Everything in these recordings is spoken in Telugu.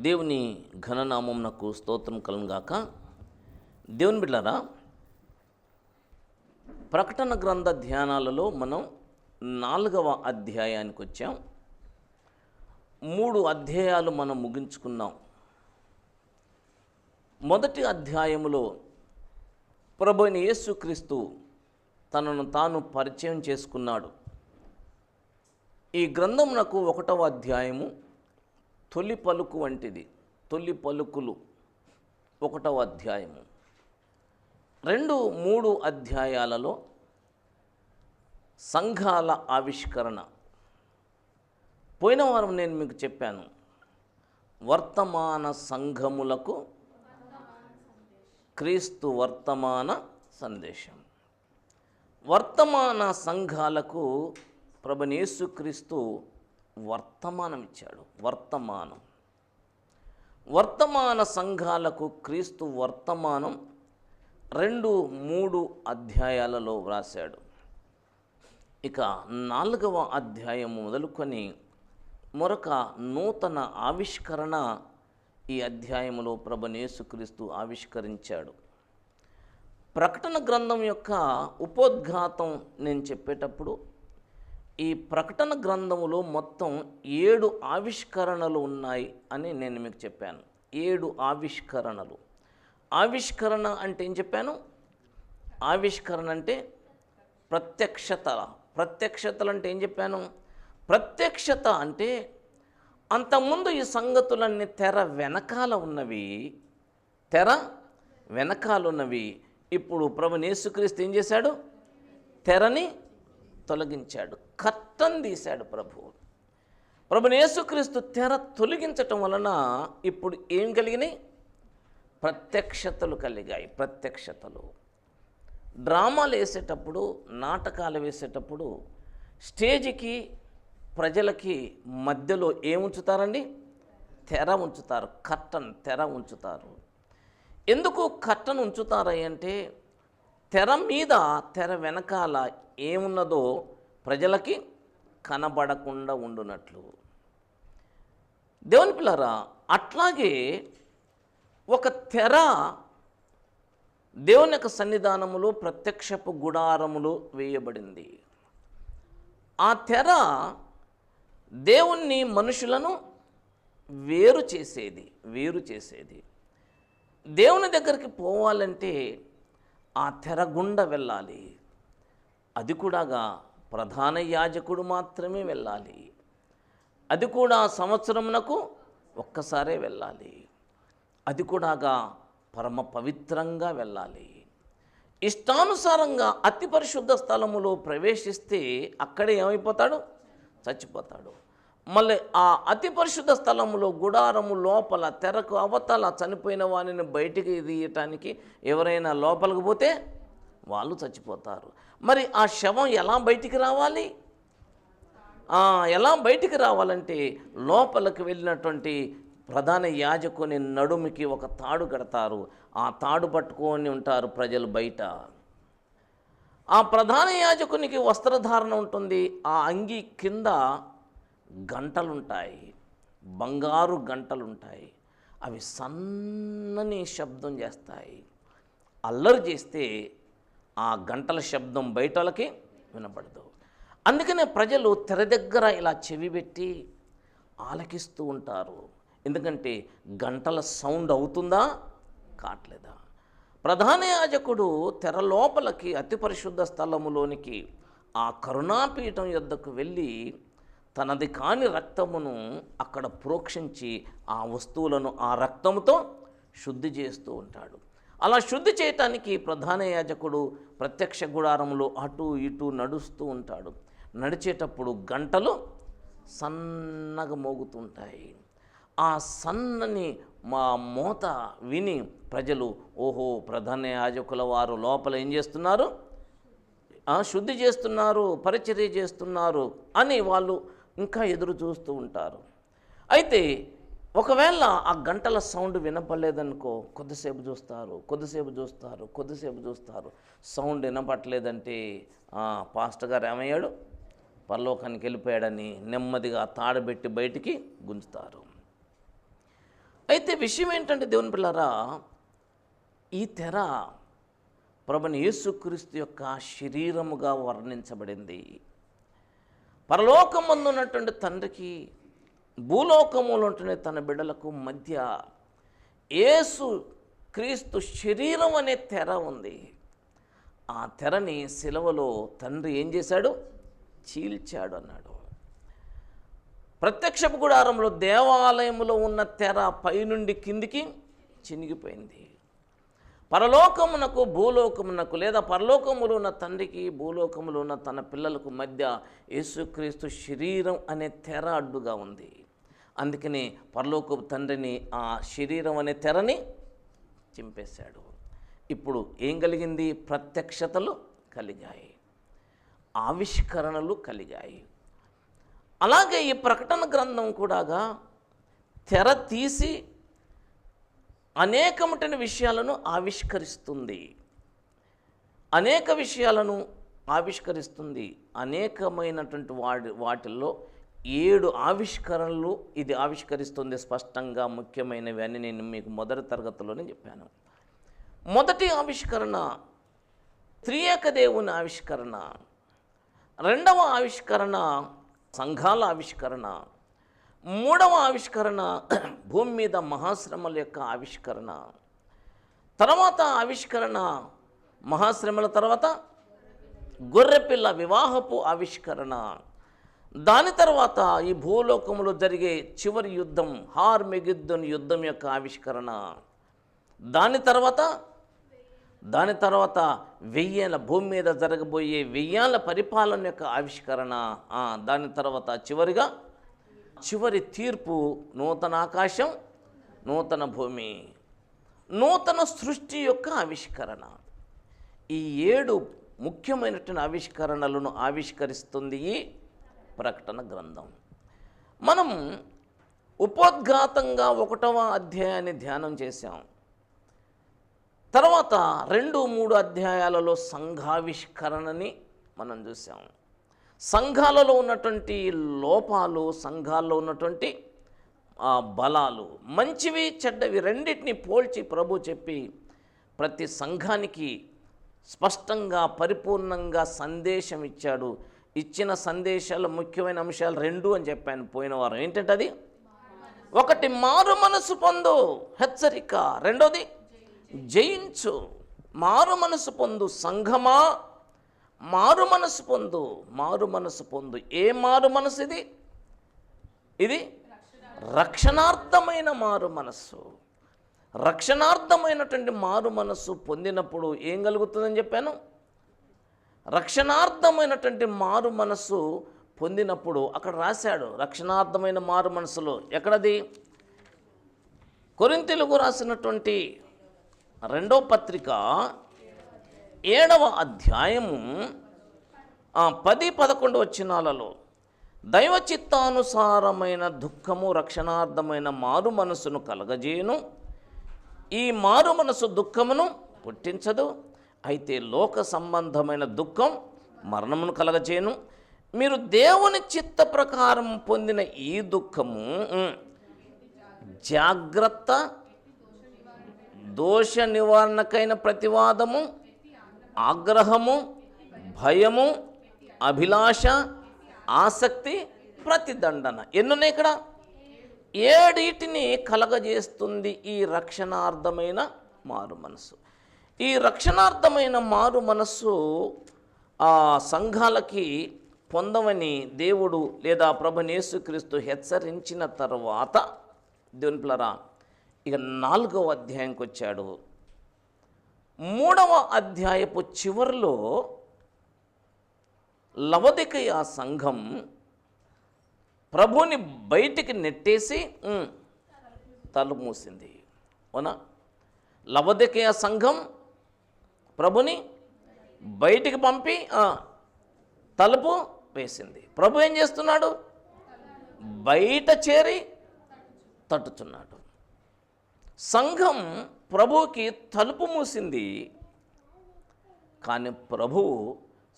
దేవుని ఘననామమునకు స్తోత్రం కలుగుగాక. దేవుని బిడ్డలారా, ప్రకటన గ్రంథ ధ్యానాలలో మనం 4వ అధ్యాయానికి వచ్చాం. 3 అధ్యాయాలు మనం ముగించుకున్నాం. మొదటి అధ్యాయములో ప్రభువైన యేసుక్రీస్తు తనను తాను పరిచయం చేసుకున్నాడు. ఈ గ్రంథమునకు 1వ అధ్యాయము తొలి పలుకు వంటిది. తొలి పలుకులు 1వ అధ్యాయము. 2, 3 అధ్యాయాలలో సంఘాల ఆవిష్కరణ. పోయిన వారం నేను మీకు చెప్పాను, వర్తమాన సంఘములకు క్రీస్తు వర్తమాన సందేశం. వర్తమాన సంఘాలకు ప్రభువైన యేసుక్రీస్తు వర్తమానం ఇచ్చాడు. వర్తమాన సంఘాలకు క్రీస్తు వర్తమానం 2, 3 అధ్యాయాలలో వ్రాశాడు. ఇక 4వ అధ్యాయము మొదలుకొని మరొక నూతన ఆవిష్కరణ ఈ అధ్యాయములో ప్రభువైన యేసుక్రీస్తు ఆవిష్కరించాడు. ప్రకటన గ్రంథం యొక్క ఉపోద్ఘాతం నేను చెప్పేటప్పుడు ఈ ప్రకటన గ్రంథములో మొత్తం 7 ఆవిష్కరణలు ఉన్నాయి అని నేను మీకు చెప్పాను. 7 ఆవిష్కరణలు. ఆవిష్కరణ అంటే ఏం చెప్పాను? ఆవిష్కరణ అంటే ప్రత్యక్షతలు అంటే ఏం చెప్పాను? ప్రత్యక్షత అంటే అంతకుముందు ఈ సంగతులన్నీ తెర వెనకాల ఉన్నవి. ఇప్పుడు ప్రభువైన యేసుక్రీస్తు ఏం చేశాడు? తెరని తొలగించాడు, కర్టన్ తీశాడు. ప్రభువైన యేసుక్రీస్తు తెర తొలగించటం వలన ఇప్పుడు ఏం కలిగినాయి? ప్రత్యక్షతలు కలిగాయి. ప్రత్యక్షతలు. డ్రామాలు వేసేటప్పుడు, నాటకాలు వేసేటప్పుడు స్టేజికి ప్రజలకి మధ్యలో ఏముంచుతారండి? తెర ఉంచుతారు. తెర ఉంచుతారు. ఎందుకు కర్టన్ ఉంచుతారు అంటే తెర వెనకాల ఏమున్నదో ప్రజలకి కనబడకుండా ఉండునట్లు. దేవుని పిల్లరా, అట్లాగే ఒక తెర దేవుని యొక్క సన్నిధానములో ప్రత్యక్షపు గుడారములు వేయబడింది. ఆ తెర దేవుణ్ణి మనుషులను వేరు చేసేది. దేవుని దగ్గరికి పోవాలంటే ఆ తెర గుండా వెళ్ళాలి. అది కూడా ప్రధాన యాజకుడు మాత్రమే వెళ్ళాలి. అది కూడా సంవత్సరమునకు ఒక్కసారే వెళ్ళాలి. అది కూడా పరమ పవిత్రంగా వెళ్ళాలి. ఇష్టానుసారంగా అతి పరిశుద్ధ స్థలములో ప్రవేశిస్తే అక్కడే ఏమైపోతాడు? చచ్చిపోతాడు. మళ్ళీ ఆ అతి పరిశుద్ధ స్థలములో గుడారము లోపల తెరకు అవతల చనిపోయిన వారిని బయటికి తీయటానికి ఎవరైనా లోపలికి పోతే వాళ్ళు చచ్చిపోతారు. మరి ఆ శవం ఎలా బయటికి రావాలంటే లోపలికి వెళ్ళినటువంటి ప్రధాన యాజకుని నడుముకి ఒక తాడు కడతారు. ఆ తాడు పట్టుకొని ఉంటారు ప్రజలు బయట. ఆ ప్రధాన యాజకునికి వస్త్రధారణ ఉంటుంది. ఆ అంగీ కింద గంటలుంటాయి, బంగారు గంటలుంటాయి. అవి సన్నని శబ్దం చేస్తాయి. అల్లరి చేస్తే ఆ గంటల శబ్దం బయటలకి వినపడదు. అందుకనే ప్రజలు తెర దగ్గర ఇలా చెవి పెట్టి ఆలకిస్తూ ఉంటారు. ఎందుకంటే గంటల సౌండ్ అవుతుందా కావట్లేదా? ప్రధాన యాజకుడు తెర లోపలికి అతి పరిశుద్ధ స్థలములోనికి ఆ కరుణాపీఠం యొద్దకు వెళ్ళి తనది కాని రక్తమును అక్కడ ప్రోక్షించి ఆ వస్తువులను ఆ రక్తముతో శుద్ధి చేస్తూ ఉంటాడు. అలా శుద్ధి చేయటానికి ప్రధాన యాజకుడు ప్రత్యక్ష గుడారంలో అటు ఇటు నడుస్తూ ఉంటాడు. నడిచేటప్పుడు గంటలు సన్నగా మోగుతుంటాయి. ఆ సన్నని మోత విని ప్రజలు, ఓహో, ప్రధాన యాజకుల వారు లోపల ఏం చేస్తున్నారు? శుద్ధి చేస్తున్నారు, పరిచర్య చేస్తున్నారు అని వాళ్ళు ఇంకా ఎదురు చూస్తూ ఉంటారు. అయితే ఒకవేళ ఆ గంటల సౌండ్ వినపడలేదనుకో, కొద్దిసేపు చూస్తారు. సౌండ్ వినపట్లేదంటే పాస్టర్ గారు ఏమయ్యాడు? పరలోకానికి వెళ్ళిపోయాడని నెమ్మదిగా తాడబెట్టి బయటికి గుంజుతారు. అయితే విషయం ఏంటంటే దేవుని పిల్లరా, ఈ తెర ప్రభుని యేసుక్రీస్తు యొక్క శరీరముగా వర్ణించబడింది. పరలోకమందు ఉన్నటువంటి తండ్రికి భూలోకములో ఉంటున్న తన బిడ్డలకు మధ్య యేసు క్రీస్తు శరీరం అనే తెర ఉంది. ఆ తెరని సిలువలో తండ్రి ఏం చేశాడు? చీల్చాడు అన్నాడు. ప్రత్యక్షపు గుడారంలో దేవాలయంలో ఉన్న తెర పైనుండి కిందికి చినిగిపోయింది. పరలోకమునకు భూలోకమునకు, లేదా పరలోకములో ఉన్న తండ్రికి భూలోకములో ఉన్న తన పిల్లలకు మధ్య యేసుక్రీస్తు శరీరం అనే తెర అడ్డుగా ఉంది. అందుకని పరలోకపు తండ్రిని ఆ శరీరం అనే తెరని చింపేశాడు. ఇప్పుడు ఏం కలిగింది? ప్రత్యక్షతలు కలిగాయి, ఆవిష్కరణలు కలిగాయి. అలాగే ఈ ప్రకటన గ్రంథం కూడా తెర తీసి అనేకమైన విషయాలను ఆవిష్కరిస్తుంది, అనేక విషయాలను ఆవిష్కరిస్తుంది. అనేకమైనటువంటి వాటిల్లో 7 ఆవిష్కరణలు ఇది ఆవిష్కరిస్తుంది స్పష్టంగా. ముఖ్యమైనవి అని నేను మీకు మొదటి తరగతిలోనే చెప్పాను. మొదటి ఆవిష్కరణ త్రియేక దేవుని ఆవిష్కరణ, రెండవ ఆవిష్కరణ సంఘాల ఆవిష్కరణ, మూడవ ఆవిష్కరణ భూమి మీద మహాశ్రమల యొక్క ఆవిష్కరణ, తర్వాత ఆవిష్కరణ మహాశ్రమల తర్వాత గొర్రెపిల్ల వివాహపు ఆవిష్కరణ, దాని తర్వాత ఈ భూలోకంలో జరిగే చివరి యుద్ధం హార్మెగిద్దోన్ యుద్ధం యొక్క ఆవిష్కరణ, దాని తర్వాత 1000 భూమి మీద జరగబోయే 1000 పరిపాలన యొక్క ఆవిష్కరణ, దాని తర్వాత చివరిగా చివరి తీర్పు, నూతన ఆకాశం నూతన భూమి, నూతన సృష్టి యొక్క ఆవిష్కరణ. ఈ 7 ముఖ్యమైనటువంటి ఆవిష్కరణలను ఆవిష్కరిస్తుంది ఈ ప్రకటన గ్రంథం. మనం ఉపోద్ఘాతంగా 1వ అధ్యాయాన్ని ధ్యానం చేశాం. తర్వాత 2-3 అధ్యాయాలలో సంఘావిష్కరణని మనం చూసాం. సంఘాలలో ఉన్నటువంటి లోపాలు, సంఘాల్లో ఉన్నటువంటి బలాలు, మంచివి చెడ్డవి రెండింటిని పోల్చి ప్రభు చెప్పి ప్రతి సంఘానికి స్పష్టంగా పరిపూర్ణంగా సందేశం ఇచ్చాడు. ఇచ్చిన సందేశాలు ముఖ్యమైన అంశాలు 2 అని చెప్పాను పోయిన వారం. ఏంటంటే అది, ఒకటి మారు మనసు పొందు, హెచ్చరిక. రెండోది జయించు. మారు మనసు పొందు సంఘమా, మారు మనసు పొందు, మారు మనసు పొందు. ఏ మారు మనసు ఇది? ఇది రక్షణార్థమైన మారు మనస్సు. రక్షణార్థమైనటువంటి మారు మనస్సు పొందినప్పుడు ఏం కలుగుతుందని చెప్పాను? రక్షణార్థమైనటువంటి మారు మనస్సు పొందినప్పుడు అక్కడ రాశాడు, రక్షణార్థమైన మారు మనసులో. ఎక్కడది? కొరింథీయులకు రాసినటువంటి 2వ పత్రిక 7వ అధ్యాయము 10-11 వచనాలలో, దైవ చిత్తానుసారమైన దుఃఖము రక్షణార్థమైన మారు మనసును కలగజేయును. ఈ మారు మనసు దుఃఖమును పుట్టించదు, అయితే లోక సంబంధమైన దుఃఖం మరణమును కలగజేయును. మీరు దేవుని చిత్త ప్రకారం పొందిన ఈ దుఃఖము జాగ్రత్త, దోష నివారణకైన ప్రతివాదము, ఆగ్రహము, భయము, అభిలాష, ఆసక్తి, ప్రతిదండన ఎన్నున్నాయి ఇక్కడ? 7 కలగజేస్తుంది ఈ రక్షణార్థమైన మారు మనసు. ఈ రక్షణార్థమైన మారు మనస్సు సంఘాలకి పొందమని దేవుడు లేదా ప్రభువైన యేసుక్రీస్తు హెచ్చరించిన తర్వాత దేవుని పిల్లరా ఇక 4వ అధ్యాయంకి వచ్చాడు. 3వ అధ్యాయపు చివరిలో లవొదికయ సంఘం ప్రభుని బయటికి నెట్టేసి తలుపు మూసింది. అవునా? లవొదికయ సంఘం ప్రభుని బయటికి పంపి తలుపు వేసింది. ప్రభు ఏం చేస్తున్నాడు? బయట చేరి తట్టుచున్నాడు. సంఘం ప్రభువుకి తలుపు మూసింది, కానీ ప్రభువు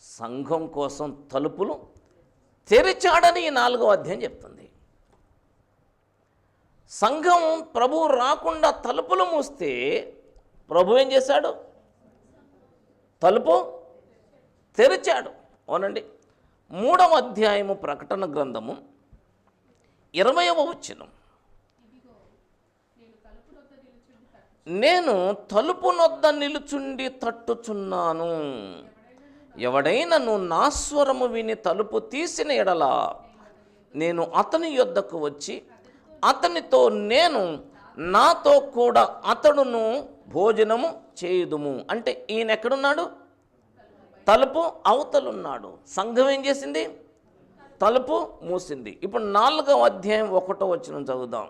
సంఘం కోసం తలుపులు తెరిచాడని ఈ 4వ అధ్యాయం చెప్తుంది. సంఘం ప్రభువు రాకుండా తలుపులు మూస్తే ప్రభు ఏం చేశాడు? తలుపు తెరిచాడు. అవునండి. 3వ అధ్యాయము ప్రకటన గ్రంథము 20వ వచనం, నేను తలుపు నొద్ద నిలుచుండి తట్టుచున్నాను, ఎవడైనను నా స్వరము విని తలుపు తీసిన ఎడల నేను అతని యొద్దకు వచ్చి అతనితో నేను నాతో కూడా అతడును భోజనము చేయుదుము. అంటే ఈయన ఎక్కడున్నాడు? తలుపు అవతలున్నాడు. సంఘం ఏం చేసింది? తలుపు మూసింది. ఇప్పుడు 4వ అధ్యాయం 1వ వచనం చదువుదాం.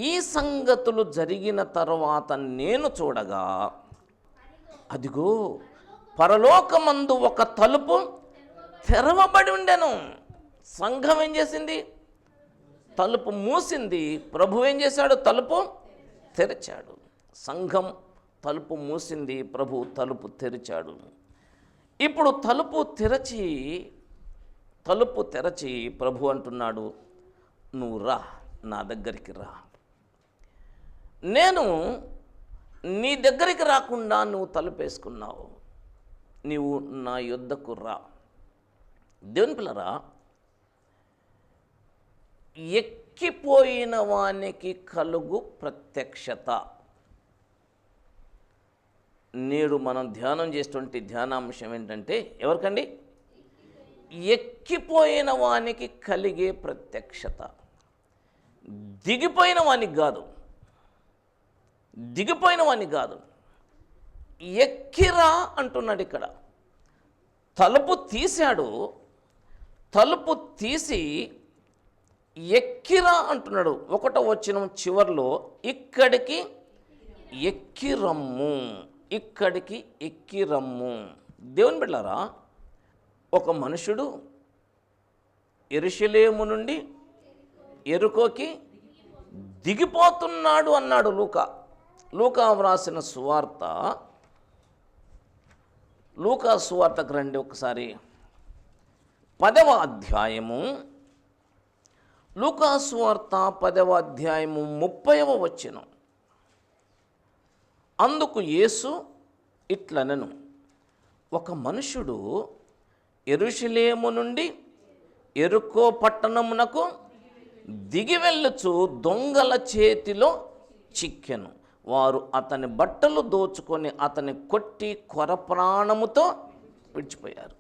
ఈ సంగతులు జరిగిన తర్వాత నేను చూడగా అదిగో పరలోకమందు ఒక తలుపు తెరవబడి ఉండెను. సంఘం ఏం చేసింది? తలుపు మూసింది. ప్రభు ఏం చేశాడు? తలుపు తెరిచాడు. సంఘం తలుపు మూసింది, ప్రభు తలుపు తెరిచాడు. ఇప్పుడు తలుపు తెరచి ప్రభు అంటున్నాడు, నువ్వు రా, నా దగ్గరికి రా. నేను నీ దగ్గరికి రాకుండా నువ్వు తలుపేసుకున్నావు, నీవు నా యొద్దకు రా. దేవుని పిల్లరా, ఎక్కిపోయిన వానికి కలుగు ప్రత్యక్షత. నేడు మనం ధ్యానం చేసేటువంటి ధ్యానాంశం ఏంటంటే, ఎవరికండి? ఎక్కిపోయిన వానికి కలిగే ప్రత్యక్షత. దిగిపోయిన వానికి కాదు, ఎక్కిరా అంటున్నాడు ఇక్కడ. తలుపు తీశాడు, తలుపు తీసి ఎక్కిరా అంటున్నాడు. 1వ వచనం చివర్లో ఇక్కడికి ఎక్కిరమ్ము, ఇక్కడికి ఎక్కిరమ్ము. దేవుని బిడ్డలారా, ఒక మనుషుడు యెరూషలేము నుండి యెరికోకి దిగిపోతున్నాడు అన్నాడు లూకా వ్రాసిన సువార్త. లూకా సువార్తకు రండి ఒకసారి. 10వ అధ్యాయము, లూకా సువార్త 10వ అధ్యాయము 30వ వచనం. అందుకు యేసు ఇట్లనెను, ఒక మనుషుడు యెరూషలేము నుండి యెరికో పట్టణమునకు దిగి వెళ్ళుచు దొంగల చేతిలో చిక్కెను. వారు అతని బట్టలు దోచుకొని అతని కొట్టి కొర ప్రాణముతో విడిచిపోయారు.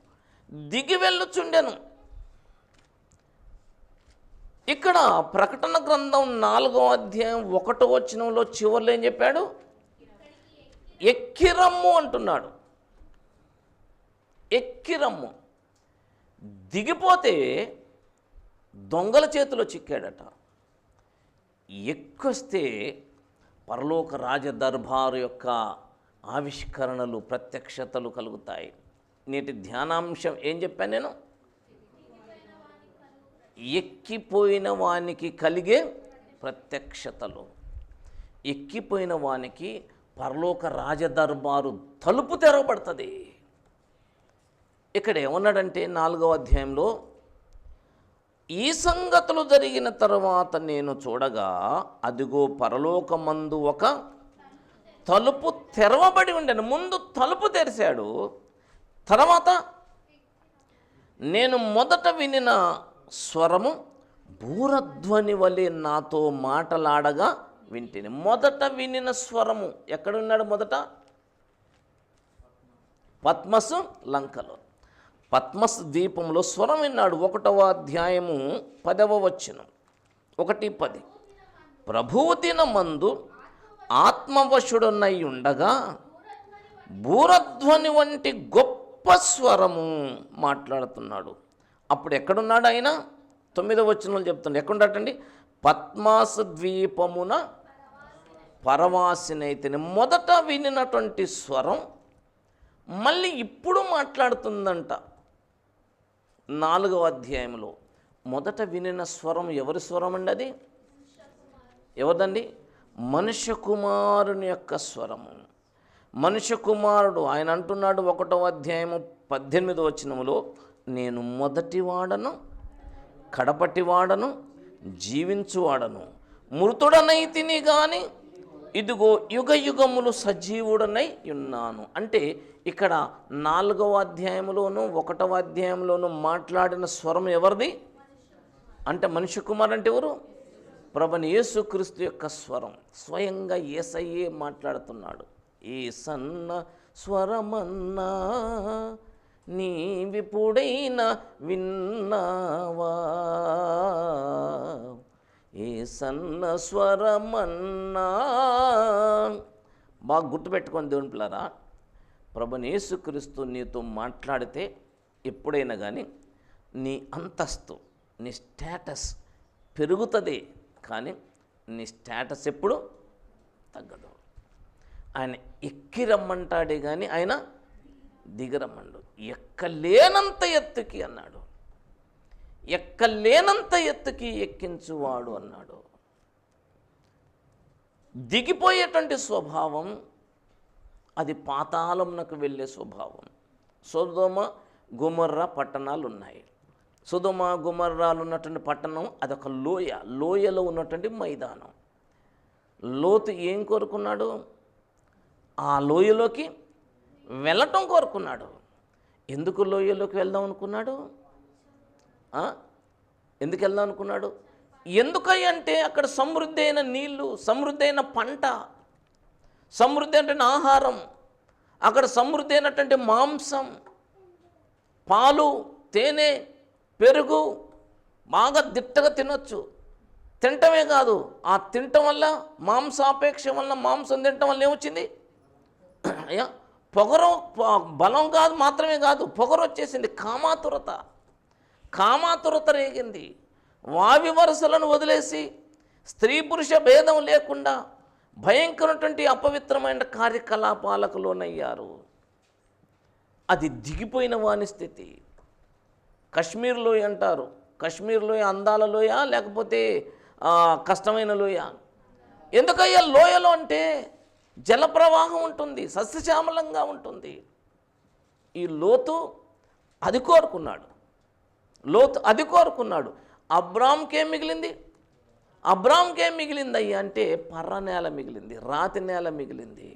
దిగి వెళ్ళుచుండెను. ఇక్కడ ప్రకటన గ్రంథం 4వ అధ్యాయం 1వ వచనంలో చివర్లో ఏం చెప్పాడు? ఎక్కిరమ్ము అంటున్నాడు. ఎక్కిరమ్ము. దిగిపోతే దొంగల చేతిలో చిక్కాడట. ఎక్కొస్తే పరలోక రాజదర్బారు యొక్క ఆవిష్కరణలు, ప్రత్యక్షతలు కలుగుతాయి. నేటి ధ్యానాంశం ఏం చెప్పాను నేను? ఎక్కిపోయిన వానికి కలిగే ప్రత్యక్షతలు. ఎక్కిపోయిన వానికి పరలోక రాజదర్బారు తలుపు తెరవబడుతుంది. ఇక్కడ ఏమన్నాడంటే 4వ అధ్యాయంలో, ఈ సంగతులు జరిగిన తర్వాత నేను చూడగా అదిగో పరలోకమందు ఒక తలుపు తెరవబడి ఉండెను. ముందు తలుపు తెరిచాడు, తర్వాత నేను మొదట వినిన స్వరము బూరధ్వని వలె నాతో మాటలాడగా వింటిని. మొదట వినిన స్వరము ఎక్కడున్నాడు? మొదట పద్మసు లంకలో, పద్మస్ ద్వీపంలో స్వరం విన్నాడు. 1వ అధ్యాయము 10వ వచనం, 1:10. ప్రభువు దినమందు ఆత్మవశుడనై ఉండగా బూరధ్వని వంటి గొప్ప స్వరము మాట్లాడుతున్నాడు. అప్పుడు ఎక్కడున్నాడు ఆయన? 9వ వచనంలో చెప్తున్నాడు. ఎక్కడున్నాడండి? పద్మాస్ ద్వీపమున పరవాసినైతేనే. మొదట వినినటువంటి స్వరం మళ్ళీ ఇప్పుడు మాట్లాడుతుందంట. 4వ అధ్యాయంలో మొదట వినిన స్వరం ఎవరి స్వరం అండి? అది ఎవరిదండి? మనుష్య కుమారుని యొక్క స్వరము. మనుష్య కుమారుడు ఆయన అంటున్నాడు 1వ అధ్యాయము 18వ వచనములో, నేను మొదటివాడను, కడపటివాడను, జీవించువాడను, మృతుడనైతిని గాని ఇదిగో యుగ యుగములు సజీవుడనై ఉన్నాను. అంటే ఇక్కడ 4వ అధ్యాయంలోను 1వ అధ్యాయంలోను మాట్లాడిన స్వరం ఎవరిది అంటే మనిషి కుమారుడు అంటే ఎవరు? ప్రభువైన యేసుక్రీస్తు యొక్క స్వరం. స్వయంగా యేసయ్యే మాట్లాడుతున్నాడు. ఈ సన్న స్వరమన్నా నీవిప్పుడైనా విన్నావా, ఏ సన్న స్వరమన్నా. బాగా గుర్తుపెట్టుకొని దేవుని పిల్లరా, ప్రభువైన యేసుక్రీస్తు నీతో మాట్లాడితే ఎప్పుడైనా కానీ నీ అంతస్తు, నీ స్టేటస్ పెరుగుతుంది, కానీ నీ స్టేటస్ ఎప్పుడు తగ్గదు. ఆయన ఎక్కి రమ్మంటాడే కానీ ఆయన దిగరమ్మండు. ఎక్కలేనంత ఎత్తుకి అన్నాడు, ఎక్కలేనంత ఎత్తుకి ఎక్కించువాడు అన్నాడు. దిగిపోయేటువంటి స్వభావం అది పాతాళంనకు వెళ్ళే స్వభావం. సొదొమ గొమొర్రా పట్టణాలు ఉన్నాయి. సొదొమ గొమొర్రాలు ఉన్నటువంటి పట్టణం అదొక లోయ, లోయలో ఉన్నటువంటి మైదానం. లోతు ఏం కోరుకున్నాడు? ఆ లోయలోకి వెళ్ళటం కోరుకున్నాడు. ఎందుకు లోయలోకి వెళ్దాం అనుకున్నాడు? ఎందుకు వెళ్దాం అనుకున్నాడు? ఎందుకంటే అక్కడ సమృద్ధి అయిన నీళ్ళు, సమృద్ధి అయిన పంట, సమృద్ధి అయిన ఆహారం, అక్కడ సమృద్ధి అయినటువంటి మాంసం, పాలు, తేనె, పెరుగు బాగా దిట్టగా తినొచ్చు. తినటమే కాదు, ఆ తినటం వల్ల మాంసాపేక్ష వల్ల, మాంసం తినటం వల్ల ఏమొచ్చింది? అయ్యా పొగరు, బలం కాదు మాత్రమే కాదు, పొగరు వచ్చేసింది. కామాతురత రేగింది. వావి వరుసలను వదిలేసి స్త్రీ పురుష భేదం లేకుండా భయంకరమైనటువంటి అపవిత్రమైన కార్యకలాపాలకు లోనయ్యారు. అది దిగిపోయిన వాని స్థితి. కశ్మీర్ లోయ అంటారు. కశ్మీర్ లోయ అందాల లోయ లేకపోతే కష్టమైన లోయ. ఎందుకయ్యా లోయలో అంటే జలప్రవాహం ఉంటుంది, సస్యశ్యామలంగా ఉంటుంది. ఈ లోతు అది కోరుకున్నాడు. అబ్రామ్కేం మిగిలింది? అబ్రామ్కేం మిగిలింది అయ్యా అంటే పర్ర నేల మిగిలింది, రాతి నేల మిగిలింది.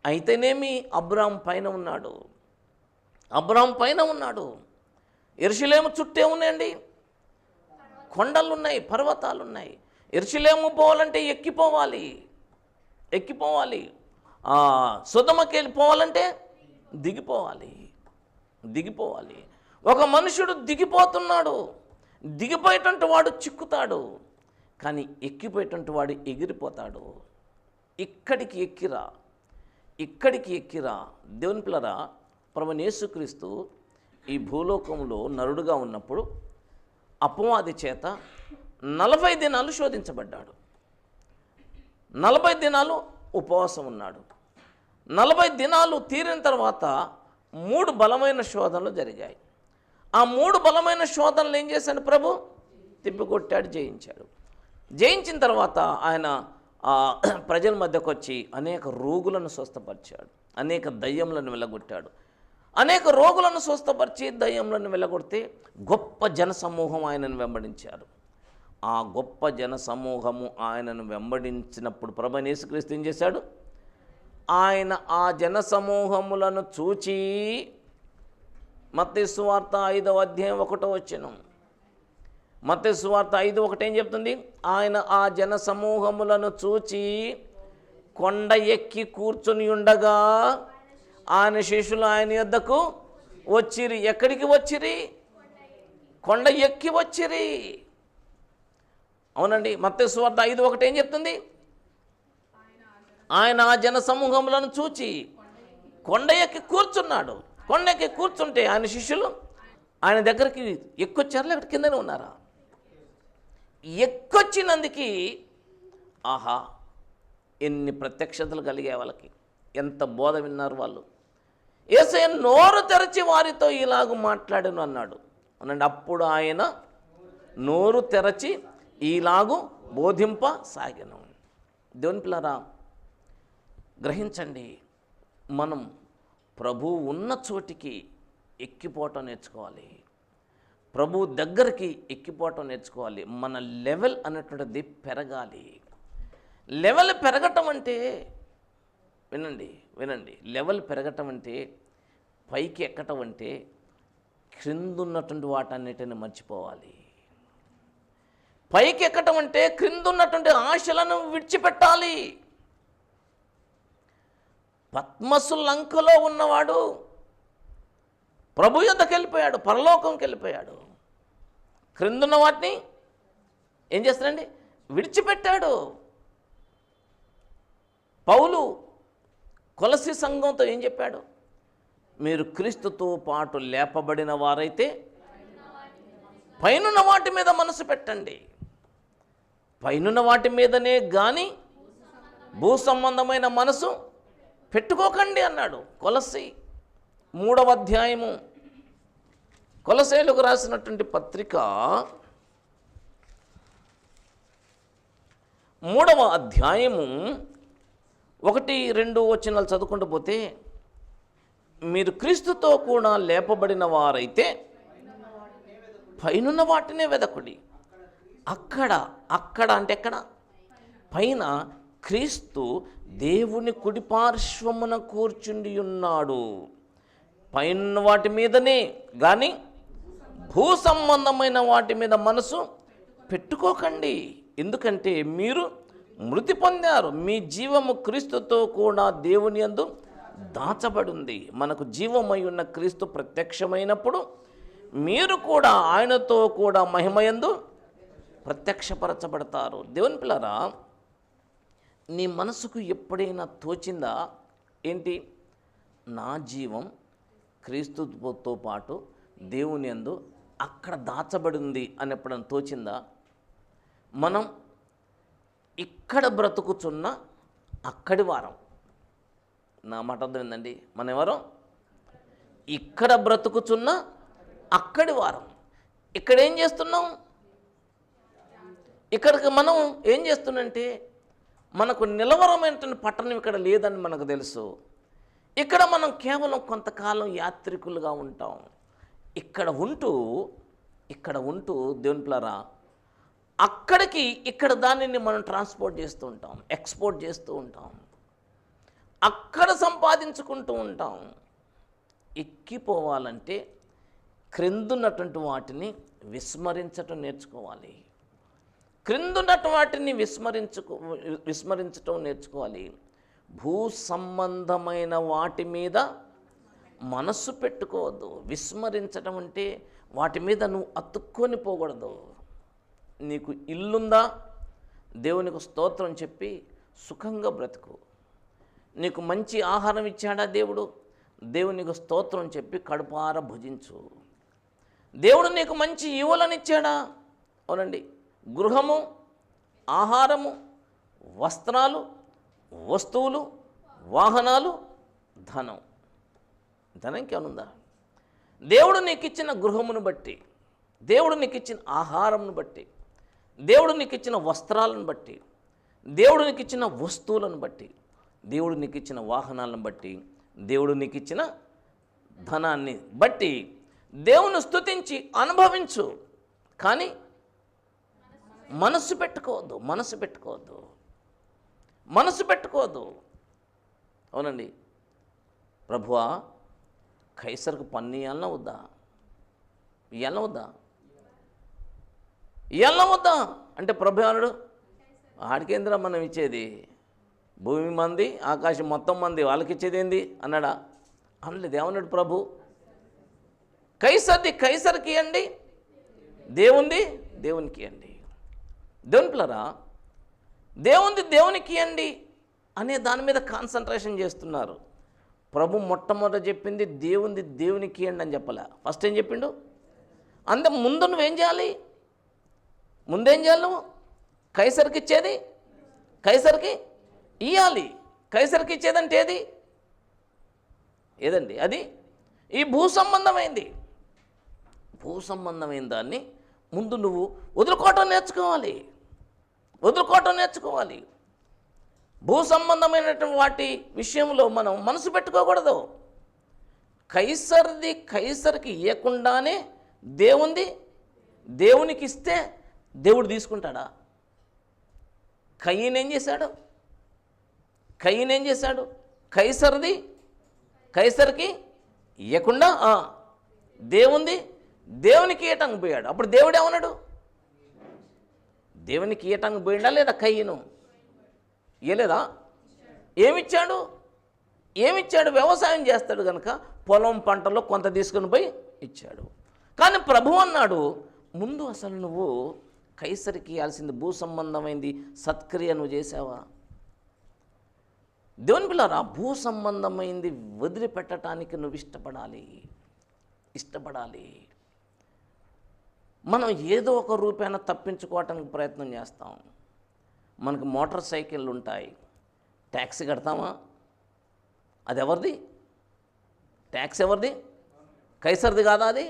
అయితేనేమి అబ్రామ్ పైన ఉన్నాడు. యెరూషలేము చుట్టే ఉన్నాయండి, కొండలున్నాయి, పర్వతాలున్నాయి. యెరూషలేము పోవాలంటే ఎక్కిపోవాలి. సొదొమకి వెళ్ళిపోవాలంటే దిగిపోవాలి. ఒక మనుషుడు దిగిపోతున్నాడు. దిగిపోయేటువంటి వాడు చిక్కుతాడు, కానీ ఎక్కిపోయేటువంటి వాడు ఎగిరిపోతాడు. ఇక్కడికి ఎక్కిరా. దేవుని పిల్లరా, ప్రభువైన యేసుక్రీస్తు ఈ భూలోకంలో నరుడుగా ఉన్నప్పుడు అపవాది చేత 40 దినాలు శోధించబడ్డాడు. 40 దినాలు ఉపవాసం ఉన్నాడు. 40 దినాలు తీరిన తర్వాత 3 బలమైన శోధనలు జరిగాయి. ఆ 3 బలమైన శోధనలు ఏం చేశాడు? ప్రభు తిప్పికొట్టాడు, జయించిన తర్వాత ఆయన ప్రజల మధ్యకు వచ్చి అనేక రోగులను స్వస్థపరిచాడు, అనేక దయ్యములను వెళ్ళగొట్టాడు. అనేక రోగులను స్వస్థపరిచి దయ్యములను వెళ్ళగొడితే గొప్ప జనసమూహం ఆయనను వెంబడించారు. ఆ గొప్ప జనసమూహము ఆయనను వెంబడించినప్పుడు ప్రభువైన యేసుక్రీస్తు ఏం చేశాడు? ఆయన ఆ జనసమూహములను చూచి, మత్తయి సువార్త 5వ అధ్యాయం 1వ వచనం, మత్తయి సువార్త 5:1 ఏం చెప్తుంది? ఆయన ఆ జనసమూహములను చూచి కొండ ఎక్కి కూర్చొని ఉండగా ఆయన శిష్యులు ఆయన యొద్దకు వచ్చిరి. ఎక్కడికి వచ్చిరి? కొండ ఎక్కి వచ్చిరి. అవునండి, మత్తయి సువార్త 5:1 ఏం చెప్తుంది? ఆయన ఆ జన సమూహములను చూచి కొండ ఎక్కి కూర్చున్నాడు. కొండ ఎక్కి కూర్చుంటే ఆయన శిష్యులు ఆయన దగ్గరికి ఎక్కొచ్చారా లేకపోతే కిందనే ఉన్నారా? ఎక్కొచ్చినందుకు ఆహా, ఎన్ని ప్రత్యక్షతలు కలిగే వాళ్ళకి, ఎంత బోధ విన్నారు వాళ్ళు. యేసయ్య నోరు తెరచి వారితో ఇలాగ మాట్లాడను అన్నాడు అనండి. అప్పుడు ఆయన నోరు తెరచి ఇలాగూ బోధింపసాగెను. దేవుని పిల్లరా, గ్రహించండి, మనం ప్రభు ఉన్న చోటికి ఎక్కిపోవటం నేర్చుకోవాలి. ప్రభు దగ్గరికి ఎక్కిపోవటం నేర్చుకోవాలి. మన లెవెల్ అన్నటువంటిది పెరగాలి. లెవెల్ పెరగటం అంటే వినండి, లెవెల్ పెరగటం అంటే, పైకి ఎక్కటం అంటే క్రిందున్నటువంటి వాటన్నిటిని మర్చిపోవాలి. పైకి ఎక్కటం అంటే క్రిందున్నటువంటి ఆశలను విడిచిపెట్టాలి. పద్మసు లంకలో ఉన్నవాడు ప్రభు యొద్దకు వెళ్ళిపోయాడు, పరలోకంకి వెళ్ళిపోయాడు. క్రిందున్న వాటిని ఏం చేస్తాడండి? విడిచిపెట్టాడు. పౌలు కొలసి సంఘంతో ఏం చెప్పాడు? మీరు క్రీస్తుతో పాటు లేపబడిన వారైతే పైనున్న వాటి మీద మనసు పెట్టండి. పైనున్న వాటి మీదనే కానీ భూ సంబంధమైన మనసు పెట్టుకోకండి అన్నాడు. కొలసి 3వ అధ్యాయము, కొలసీయులకు రాసినటువంటి పత్రిక 3వ అధ్యాయము 1-2 వచనాలు చదువుకుంటూ పోతే, మీరు క్రీస్తుతో కూడా లేపబడిన వారైతే పైనున్న వాటినే వెదకుడి. అక్కడ అంటే ఎక్కడ? పైన క్రీస్తు దేవుని కుడిపార్శ్వమున కూర్చుండి ఉన్నాడు. పైన వాటి మీదనే కానీ భూ సంబంధమైన వాటి మీద మనసు పెట్టుకోకండి. ఎందుకంటే మీరు మృతి పొందారు, మీ జీవము క్రీస్తుతో కూడా దేవుని యందు దాచబడింది. మనకు జీవమై ఉన్న క్రీస్తు ప్రత్యక్షమైనప్పుడు మీరు కూడా ఆయనతో కూడా మహిమయందు ప్రత్యక్షపరచబడతారు. దేవుని పిల్లరా, నీ మనసుకు ఎప్పుడైనా తోచిందా ఏంటి? నా జీవం క్రీస్తుతో పాటు దేవుని యందు అక్కడ దాచబడింది అని ఎప్పుడైనా తోచిందా? మనం ఇక్కడ బ్రతుకుచున్న అక్కడి వారం. నా మాట అర్థమైందండి? మనం ఎవరో ఇక్కడ బ్రతుకుచున్న అక్కడి వారం. ఇక్కడ ఏం చేస్తున్నాం? ఇక్కడికి మనం ఏం చేస్తున్నామంటే, మనకు నిలవరమైనటువంటి పట్టణం ఇక్కడ లేదని మనకు తెలుసు. ఇక్కడ మనం కేవలం కొంతకాలం యాత్రికులుగా ఉంటాం. ఇక్కడ ఉంటూ దేవుని పిల్లరా, అక్కడికి ఇక్కడ దానిని మనం ట్రాన్స్పోర్ట్ చేస్తూ ఉంటాం, ఎక్స్పోర్ట్ చేస్తూ ఉంటాం, అక్కడ సంపాదించుకుంటూ ఉంటాం. ఎక్కిపోవాలంటే క్రిందున్నటువంటి వాటిని విస్మరించటం నేర్చుకోవాలి. క్రిందున్నటువంటి వాటిని విస్మరించటం నేర్చుకోవాలి. భూ సంబంధమైన వాటి మీద మనస్సు పెట్టుకోవద్దు. విస్మరించటం అంటే వాటి మీద నువ్వు అతుక్కొని పోకూడదు. నీకు ఇల్లుందా? దేవునికి స్తోత్రం చెప్పి సుఖంగా బ్రతుకు. నీకు మంచి ఆహారం ఇచ్చాడా దేవుడు? దేవునికి స్తోత్రం చెప్పి కడుపార భుజించు. దేవుడు నీకు మంచి ఈవులనిచ్చాడా? అవునండి. గృహము, ఆహారము, వస్త్రాలు, వస్తువులు, వాహనాలు, ధనం ఇంకేమనుందా? దేవుడు నీకు ఇచ్చిన గృహమును బట్టి, దేవుడు నీకు ఇచ్చిన ఆహారంను బట్టి, దేవుడు నీకు ఇచ్చిన వస్త్రాలను బట్టి, దేవుడు నీకు ఇచ్చిన వస్తువులను బట్టి, దేవుడు నీకు ఇచ్చిన వాహనాలను బట్టి, దేవుడు నీకు ఇచ్చిన ధనాన్ని బట్టి దేవుని స్తుతించి అనుభవించు. కానీ మనసు పెట్టుకోవద్దు. అవునండి. ప్రభువా, కైసరుకు పన్ను ఇవ్వాలన్నా వద్దా అంటే ప్రభు అన్నాడు, ఆడికేంద్ర మనం ఇచ్చేది, భూమి మంది ఆకాశం మొత్తం మంది, వాళ్ళకి ఇచ్చేది ఏంది అన్నాడా? అనలేదు. ఏమన్నాడు ప్రభు? కైసర్ది కైసర్కి ఇవ్వండి, దేవుంది దేవునికి ఇవ్వండి. దేవుని పిల్లరా, దేవుంది దేవునికి ఇవ్వండి అనే దాని మీద కాన్సన్ట్రేషన్ చేస్తున్నారు. ప్రభు మొట్టమొదట చెప్పింది దేవుంది దేవునికి ఇవ్వండి అని చెప్పలే. ఫస్ట్ ఏం చెప్పిండు? ముందు నువ్వేం చేయాలి? ముందేం చేయాలి? నువ్వు కైసర్కి ఇచ్చేది కైసర్కి ఇవ్వాలి. కైసర్కి ఇచ్చేదంటే ఏదండి? అది ఈ భూ సంబంధమైంది. భూ సంబంధమైన దాన్ని ముందు నువ్వు వదులుకోవటం నేర్చుకోవాలి. భూ సంబంధమైనటువంటి వాటి విషయంలో మనం మనసు పెట్టుకోకూడదు. కైసర్ది కైసర్కి ఇవ్వకుండానే దేవుంది దేవునికి ఇస్తే దేవుడు తీసుకుంటాడా? కయీన్ ఏం చేశాడు? కైసర్ది కైసర్కి ఇవ్వకుండా దేవునికి ఇయ్యటానికి పోయాడు. అప్పుడు దేవుడు ఏమన్నాడు? దేవునికి ఇయ్యటానికి పోయిండా లేదా? కయ్యను ఇయ్యలేదా? ఏమిచ్చాడు? వ్యవసాయం చేస్తాడు కనుక పొలం పంటలో కొంత తీసుకుని పోయి ఇచ్చాడు. కానీ ప్రభువు అన్నాడు, ముందు అసలు నువ్వు కైసరికి ఇవ్వాల్సింది భూ సంబంధమైంది సత్క్రియ నువ్వు చేసావా? దేవుని పిల్లరా, భూ సంబంధమైంది వదిలిపెట్టడానికి నువ్వు ఇష్టపడాలి. మనం ఏదో ఒక రూపాన తప్పించుకోవటానికి ప్రయత్నం చేస్తాం. మనకు మోటార్ సైకిళ్ళు ఉంటాయి, ట్యాక్సీ కడతామా? అది ఎవరిది? ట్యాక్స్ ఎవరిది? కైసర్ది కాదా అది?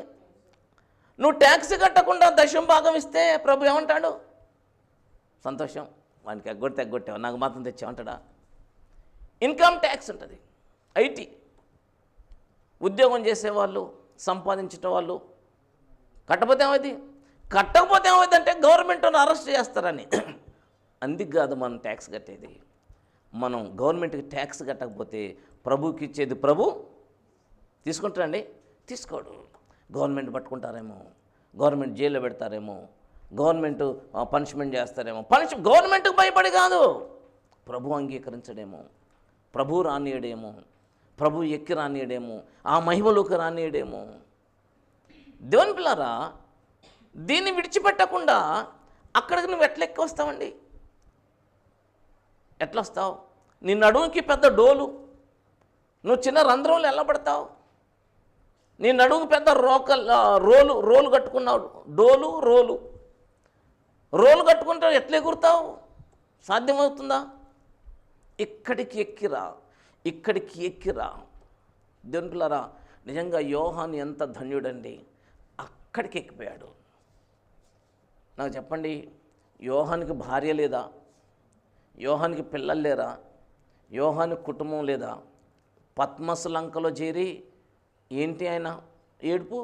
నువ్వు ట్యాక్సీ కట్టకుండా దశం భాగం ఇస్తే ప్రభు ఏమంటాడు? సంతోషం, వానికి ఎగ్గొట్టావు, నాకు మాత్రం తెచ్చామంటాడా? ఇన్కమ్ ట్యాక్స్ ఉంటుంది. ఐటీ ఉద్యోగం చేసేవాళ్ళు, సంపాదించే వాళ్ళు కట్టకపోతే ఏమైంది అంటే గవర్నమెంట్ను అరెస్ట్ చేస్తారని. అందుకు కాదు మనం ట్యాక్స్ కట్టేది. మనం గవర్నమెంట్కి ట్యాక్స్ కట్టకపోతే ప్రభుకి ఇచ్చేది ప్రభు తీసుకుంటారండి? తీసుకోడు. గవర్నమెంట్ పట్టుకుంటారేమో, గవర్నమెంట్ జైల్లో పెడతారేమో, గవర్నమెంట్ పనిష్మెంట్ చేస్తారేమో. గవర్నమెంట్కి భయపడి కాదు, ప్రభు అంగీకరించడేమో, ప్రభు రానియడేమో, ప్రభు ఎక్కి రానియడేమో, ఆ మహిమలోకి రానియడేమో. దేవుని పిల్లారా, దీన్ని విడిచిపెట్టకుండా అక్కడికి నువ్వు ఎట్లా ఎక్కి వస్తావండి? ఎట్లా వస్తావు? నీ నడుముకి పెద్ద డోలు, నువ్వు చిన్న రంధ్రంలో వెళ్ళబడతావు. నీ నడుముకి పెద్ద రోలు కట్టుకున్నావు, రోలు కట్టుకుంటావు, ఎట్లా ఎగురుతావు? సాధ్యమవుతుందా? ఇక్కడికి ఎక్కిరా. దేవుని పిల్లారా, నిజంగా యోహాను ఎంత ధన్యుడండి, అక్కడికి ఎక్కిపోయాడు. నాకు చెప్పండి, యోహానికి భార్య లేదా? యోహానికి పిల్లలు లేరా? యోహానికి కుటుంబం లేదా? పద్మసు లంకలో చేరి ఏంటి ఆయన ఏడుపు?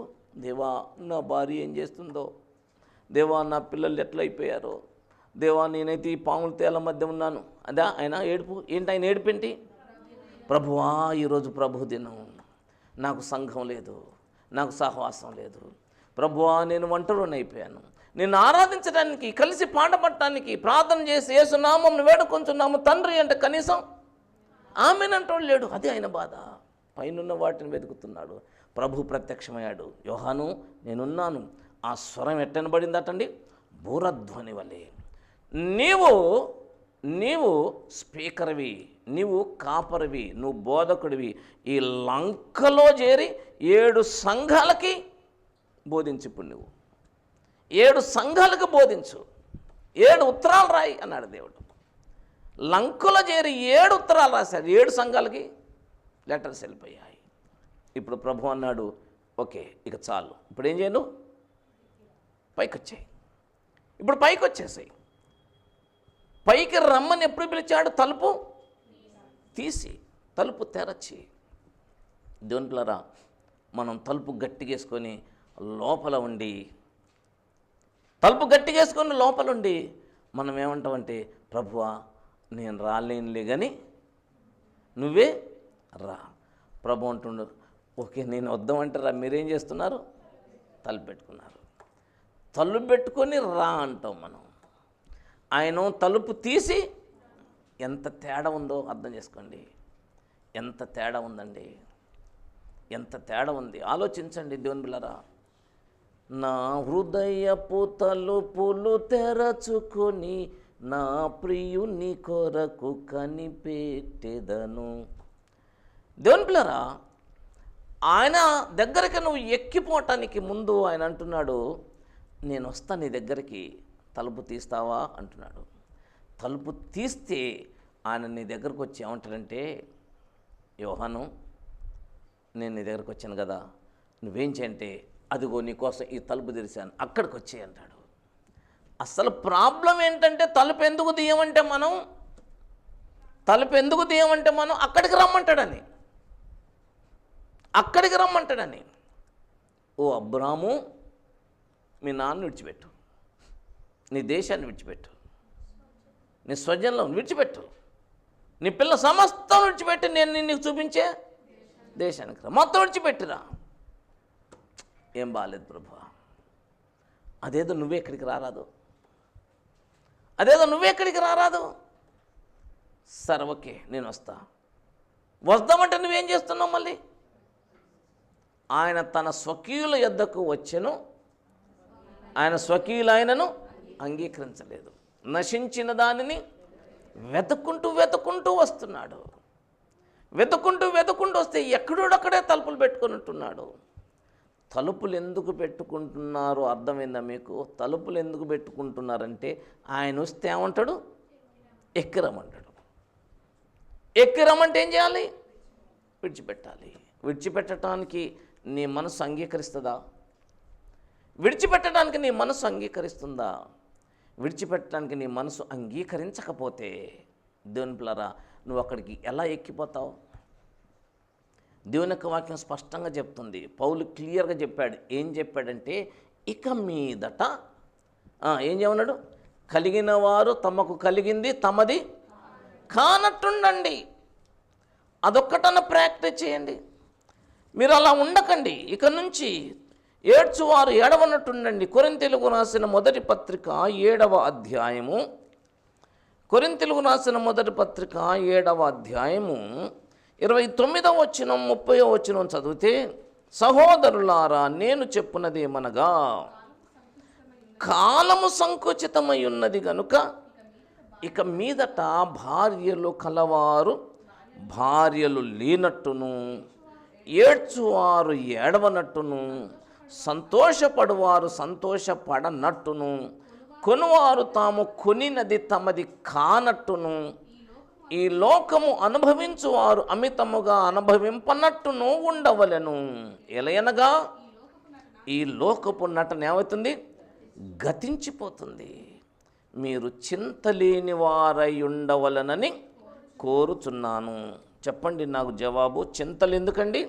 దేవా, నా భార్య ఏం చేస్తుందో, దేవా నా పిల్లలు ఎట్లయిపోయారో, దేవా నేనైతే ఈ పాముల తేల మధ్య ఉన్నాను. అదా ఆయన ఏడుపు? ఏంటి ఆయన ఏడుపేంటి? ప్రభువా, ఈరోజు ప్రభు దినం, నాకు సంఘం లేదు, నాకు సహవాసం లేదు. ప్రభువా, నేను ఒంటరిని అయిపోయాను. నేను ఆరాధించడానికి, కలిసి పాడపడటానికి, ప్రార్థన చేసి యేసునామం వేడుకొంచున్నాము తండ్రి అంటే కనీసం ఆమెనంటోడు లేడు. అది ఆయన బాధ. పైనున్న వాటిని వెతుకుతున్నాడు. ప్రభు ప్రత్యక్షమయ్యాడు. యోహాను, నేనున్నాను. ఆ స్వరం ఎట్టనబడిందటండి, బూరధ్వని వలె. నీవు స్పీకర్వి, నీవు కాపరివి, నువ్వు బోధకుడివి. ఈ లంకలో చేరి 7 సంఘాలకి బోధించు. ఇప్పుడు నువ్వు 7 సంఘాలకు బోధించు, 7 ఉత్తరాలు రాయి అన్నాడు దేవుడు. లంకలో చేరి 7 ఉత్తరాలు రాశారు. 7 సంఘాలకి లెటర్స్ వెళ్ళిపోయాయి. ఇప్పుడు ప్రభు అన్నాడు, ఓకే ఇక చాలు, ఇప్పుడు ఏం చేయను? పైకి వచ్చాయి. ఇప్పుడు పైకి వచ్చేసాయి. పైకి రమ్మని ఎప్పుడు పిలిచాడు? తలుపు తీసి, తలుపు తెరచి. దేవుని పిల్లరా, మనం తలుపు గట్టిగేసుకొని లోపల ఉండి, మనం ఏమంటామంటే, ప్రభువా నేను రాలేనులే కానీ నువ్వే రా. ప్రభు అంటున్నారు, ఓకే నేను వద్దామంటారా? మీరేం చేస్తున్నారు? తలుపు పెట్టుకున్నారు. తలుపు పెట్టుకొని రా అంటాం మనం. ఆయన తలుపు తీసి, ఎంత తేడా ఉందో అర్థం చేసుకోండి. ఎంత తేడా ఉందండి, ఎంత తేడా ఉంది. ఆలోచించండి దేవుని బిడ్డలారా. నా హృదయపు తలుపులు తెరచుకొని నా ప్రియుని కొరకు కనిపెట్టెదను. దేవుని పిల్లరా, ఆయన దగ్గరికి నువ్వు ఎక్కిపోవటానికి ముందు ఆయన అంటున్నాడు, నేను వస్తా నీ దగ్గరికి, తలుపు తీస్తావా అంటున్నాడు. తలుపు తీస్తే ఆయన నీ దగ్గరకు వచ్చి ఏమంటాడంటే, యోహాను నేను నీ దగ్గరకు వచ్చాను కదా, నువ్వేం చేయంటే, అదిగో నీకోసం ఈ తలుపు తెరిచాను, అక్కడికి వచ్చేయి అంటాడు. అసలు ప్రాబ్లం ఏంటంటే, తలుపు ఎందుకు తీయమంటే మనం అక్కడికి రమ్మంటాడని. ఓ అబ్రాము, మీ నాన్న విడిచిపెట్టు, నీ దేశాన్ని విడిచిపెట్టు, నీ స్వజనంలో విడిచిపెట్టు, నీ పిల్ల సమస్తం విడిచిపెట్టి నేను నీకు చూపించే దేశానికి రా, మొత్తం విడిచిపెట్టిరా. ఏం బాలేదు ప్రభు, అదేదో నువ్వే ఎక్కడికి రారాదు, అదేదో నువ్వే ఎక్కడికి రారాదు. సరే ఓకే, నేను వస్తామంటే నువ్వేం చేస్తున్నావు? మళ్ళీ ఆయన తన స్వకీయుల యొద్దకు వచ్చెను, ఆయన స్వకీయులైనను అంగీకరించలేదు. నశించిన దానిని వెతుక్కుంటూ వస్తున్నాడు. వెతుక్కుంటూ వస్తే ఎక్కడోడక్కడే తలుపులు పెట్టుకొని ఉంటున్నాడు. తలుపులు ఎందుకు పెట్టుకుంటున్నారో అర్థమైందా మీకు? తలుపులు ఎందుకు పెట్టుకుంటున్నారంటే ఆయన వస్తే ఏమంటాడు? ఎక్కిరమంటాడు. ఎక్కిరమంటే ఏం చేయాలి? విడిచిపెట్టాలి. విడిచిపెట్టడానికి నీ మనసు అంగీకరిస్తుందా? విడిచిపెట్టడానికి నీ మనసు అంగీకరిస్తుందా? విడిచిపెట్టడానికి నీ మనసు అంగీకరించకపోతే దేవుని పిల్లరా, నువ్వు అక్కడికి ఎలా ఎక్కిపోతావు? దేవుని యొక్క వాక్యం స్పష్టంగా చెప్తుంది. పౌలు క్లియర్గా చెప్పాడు. ఏం చెప్పాడంటే, ఇక మీదట ఏం చేయమన్నాడు? కలిగిన వారు తమకు కలిగింది తమది కానట్టుండండి. అదొక్కటన్న ప్రాక్టీస్ చేయండి. మీరు అలా ఉండకండి. ఇక నుంచి ఏడ్చువారు ఏడవనట్టుండండి. కొరింథీయులకు రాసిన మొదటి పత్రిక 7వ అధ్యాయము, కొరింథీయులకు రాసిన మొదటి పత్రిక 7వ అధ్యాయము 29వ వచనం 30వ వచనం చదివితే, సహోదరులారా, నేను చెప్పున్నదేమనగా, కాలము సంకుచితమై ఉన్నది గనుక ఇక మీదట భార్యలు కలవారు భార్యలు లేనట్టును, ఏడ్చువారు ఏడవనట్టును, సంతోషపడువారు సంతోషపడనట్టును, కొనువారు తాము కొనినది తమది కానట్టును, ఈ లోకము అనుభవించువారు అమితముగా అనుభవింపనట్టును ఉండవలెను. ఎలయనగా ఈ లోకపు నటన ఏమవుతుంది? గతించిపోతుంది. మీరు చింతలేని వారై ఉండవలనని కోరుచున్నాను. చెప్పండి నాకు జవాబు. చింతలు ఎందుకండి?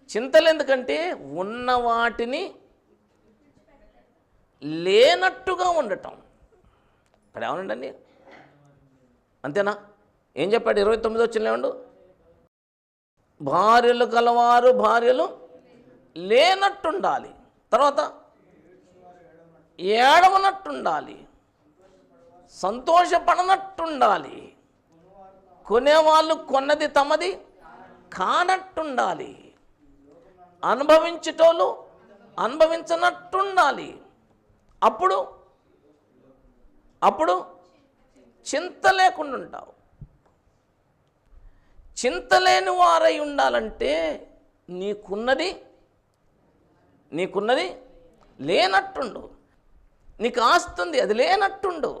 చింతలు ఎందుకంటే ఉన్న వాటిని లేనట్టుగా ఉండటం. అక్కడ ఏమనండి? అంతేనా? ఏం చెప్పాడు? 29 వచ్చిన భార్యలు కలవారు భార్యలు లేనట్టుండాలి. తర్వాత ఏడవనట్టుండాలి, సంతోషపడనట్టుండాలి, కొనేవాళ్ళు కొన్నది తమది కానట్టుండాలి, అనుభవించేటోళ్ళు అనుభవించనట్టుండాలి. అప్పుడు చింత లేకుండా ఉంటావు. చింతలేని వారై ఉండాలంటే నీకున్నది లేనట్టుండు. నీకు ఆస్తుంది, అది లేనట్టుండు.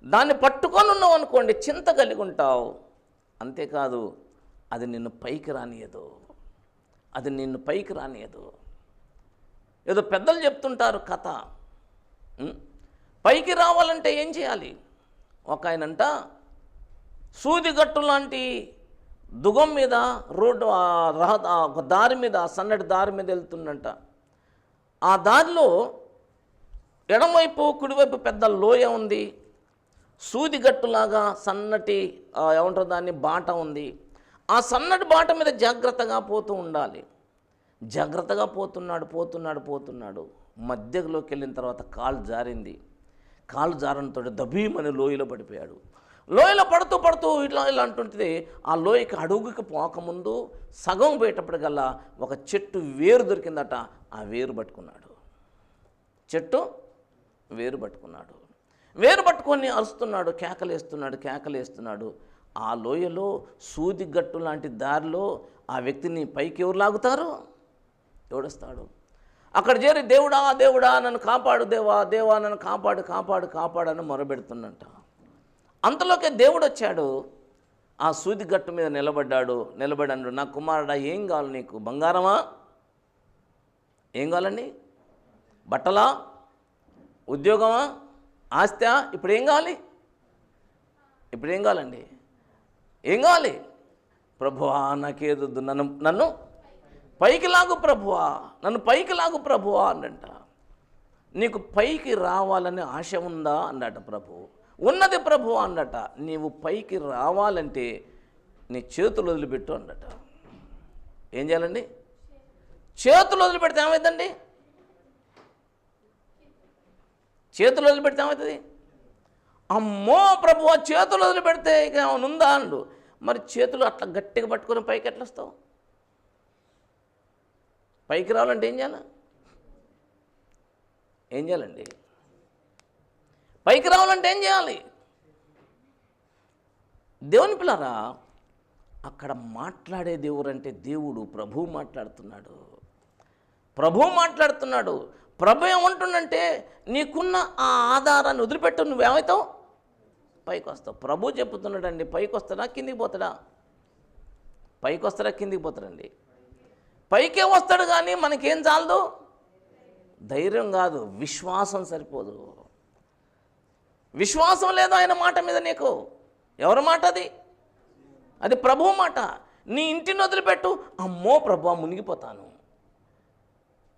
దాన్ని పట్టుకొని ఉన్నావు అనుకోండి, చింత కలిగి ఉంటావు. అంతేకాదు, అది నిన్ను పైకి రానియదు. ఏదో పెద్దలు చెప్తుంటారు కథ. పైకి రావాలంటే ఏం చేయాలి? ఒక ఆయనంట సూదిగట్టు లాంటి దుగం మీద రోడ్డు ఒక దారి మీద, సన్నటి దారి మీద వెళ్తుందంట. ఆ దారిలో ఎడమవైపు కుడివైపు పెద్ద లోయ ఉంది. సూదిగట్టులాగా సన్నటి ఏమంటారు దాన్ని, బాట ఉంది. ఆ సన్నటి బాట మీద జాగ్రత్తగా పోతూ ఉండాలి. జాగ్రత్తగా పోతున్నాడు. మధ్యలోకి వెళ్ళిన తర్వాత కాలు జారింది. కాలు జారడంతో దబీమని లోయలో పడిపోయాడు. లోయలో పడుతూ ఇట్లా అంటుంటే ఆ లోయకి అడుగుకి పోకముందు సగం పోయేటప్పటికల్లా ఒక చెట్టు వేరు దొరికిందట. ఆ వేరు పట్టుకున్నాడు. వేరు పట్టుకొని అరుస్తున్నాడు, కేకలేస్తున్నాడు. ఆ లోయలో సూదిగట్టు లాంటి దారిలో ఆ వ్యక్తిని పైకి ఎవరు లాగుతారు? ఎవడొస్తాడు? అక్కడ చేరి దేవుడా నన్ను కాపాడు, దేవా నన్ను కాపాడు అని మొరబెడుతున్నట్ట. అంతలోకే దేవుడు వచ్చాడు. ఆ సూదిగట్టు మీద నిలబడ్డాడు. నా కుమారుడా, ఏం కావాలి నీకు? బంగారమా? ఏం కావాలండి? బట్టలా? ఉద్యోగమా? ఆస్తా? ఇప్పుడు ఏం కావాలండి? ఏం కావాలి? ప్రభువా, నాకేదొద్దు, నన్ను పైకి లాగు ప్రభువా, నన్ను పైకి లాగు ప్రభువా అన్నంట. నీకు పైకి రావాలని ఆశ ఉందా అన్నట ప్రభు. ఉన్నది ప్రభు అన్నట. నీవు పైకి రావాలంటే నీ చేతులు వదిలిపెట్టు అన్నట. ఏం చేయాలండి? చేతులు వదిలిపెడితే ఏమవుతుందండి? చేతులు వదిలిపెడితే ఏమవుతుంది? అమ్మో ప్రభు, చేతులు వదిలిపెడితే ఇక ఉందా అండు. మరి చేతులు అట్లా గట్టిగా పట్టుకొని పైకి ఎట్లా వస్తావు? పైకి రావాలంటే ఏం చేయాలి? ఏం చేయాలండి? పైకి రావాలంటే ఏం చేయాలి? దేవుని పిల్లరా, అక్కడ మాట్లాడే దేవుడు అంటే దేవుడు ప్రభువు మాట్లాడుతున్నాడు. ప్రభువు మాట్లాడుతున్నాడు. ప్రభు ఏమంటుండంటే నీకున్న ఆ ఆధారాన్ని వదిలిపెట్టు, నువ్వేమవుతావు? పైకి వస్తావు. ప్రభు చెప్తున్నాడండి. పైకి వస్తాడా కిందికి పోతాడా? పైకి వస్తాడా కిందికి పోతాడండి? పైకే వస్తాడు. కానీ మనకేం చాలదు? ధైర్యం కాదు, విశ్వాసం సరిపోదు. విశ్వాసం లేదు ఆయన మాట మీద నీకు. ఎవరి మాట అది? అది ప్రభువు మాట. నీ ఇంటిని వదిలిపెట్టు, అమ్మో ప్రభువా మునిగిపోతాను.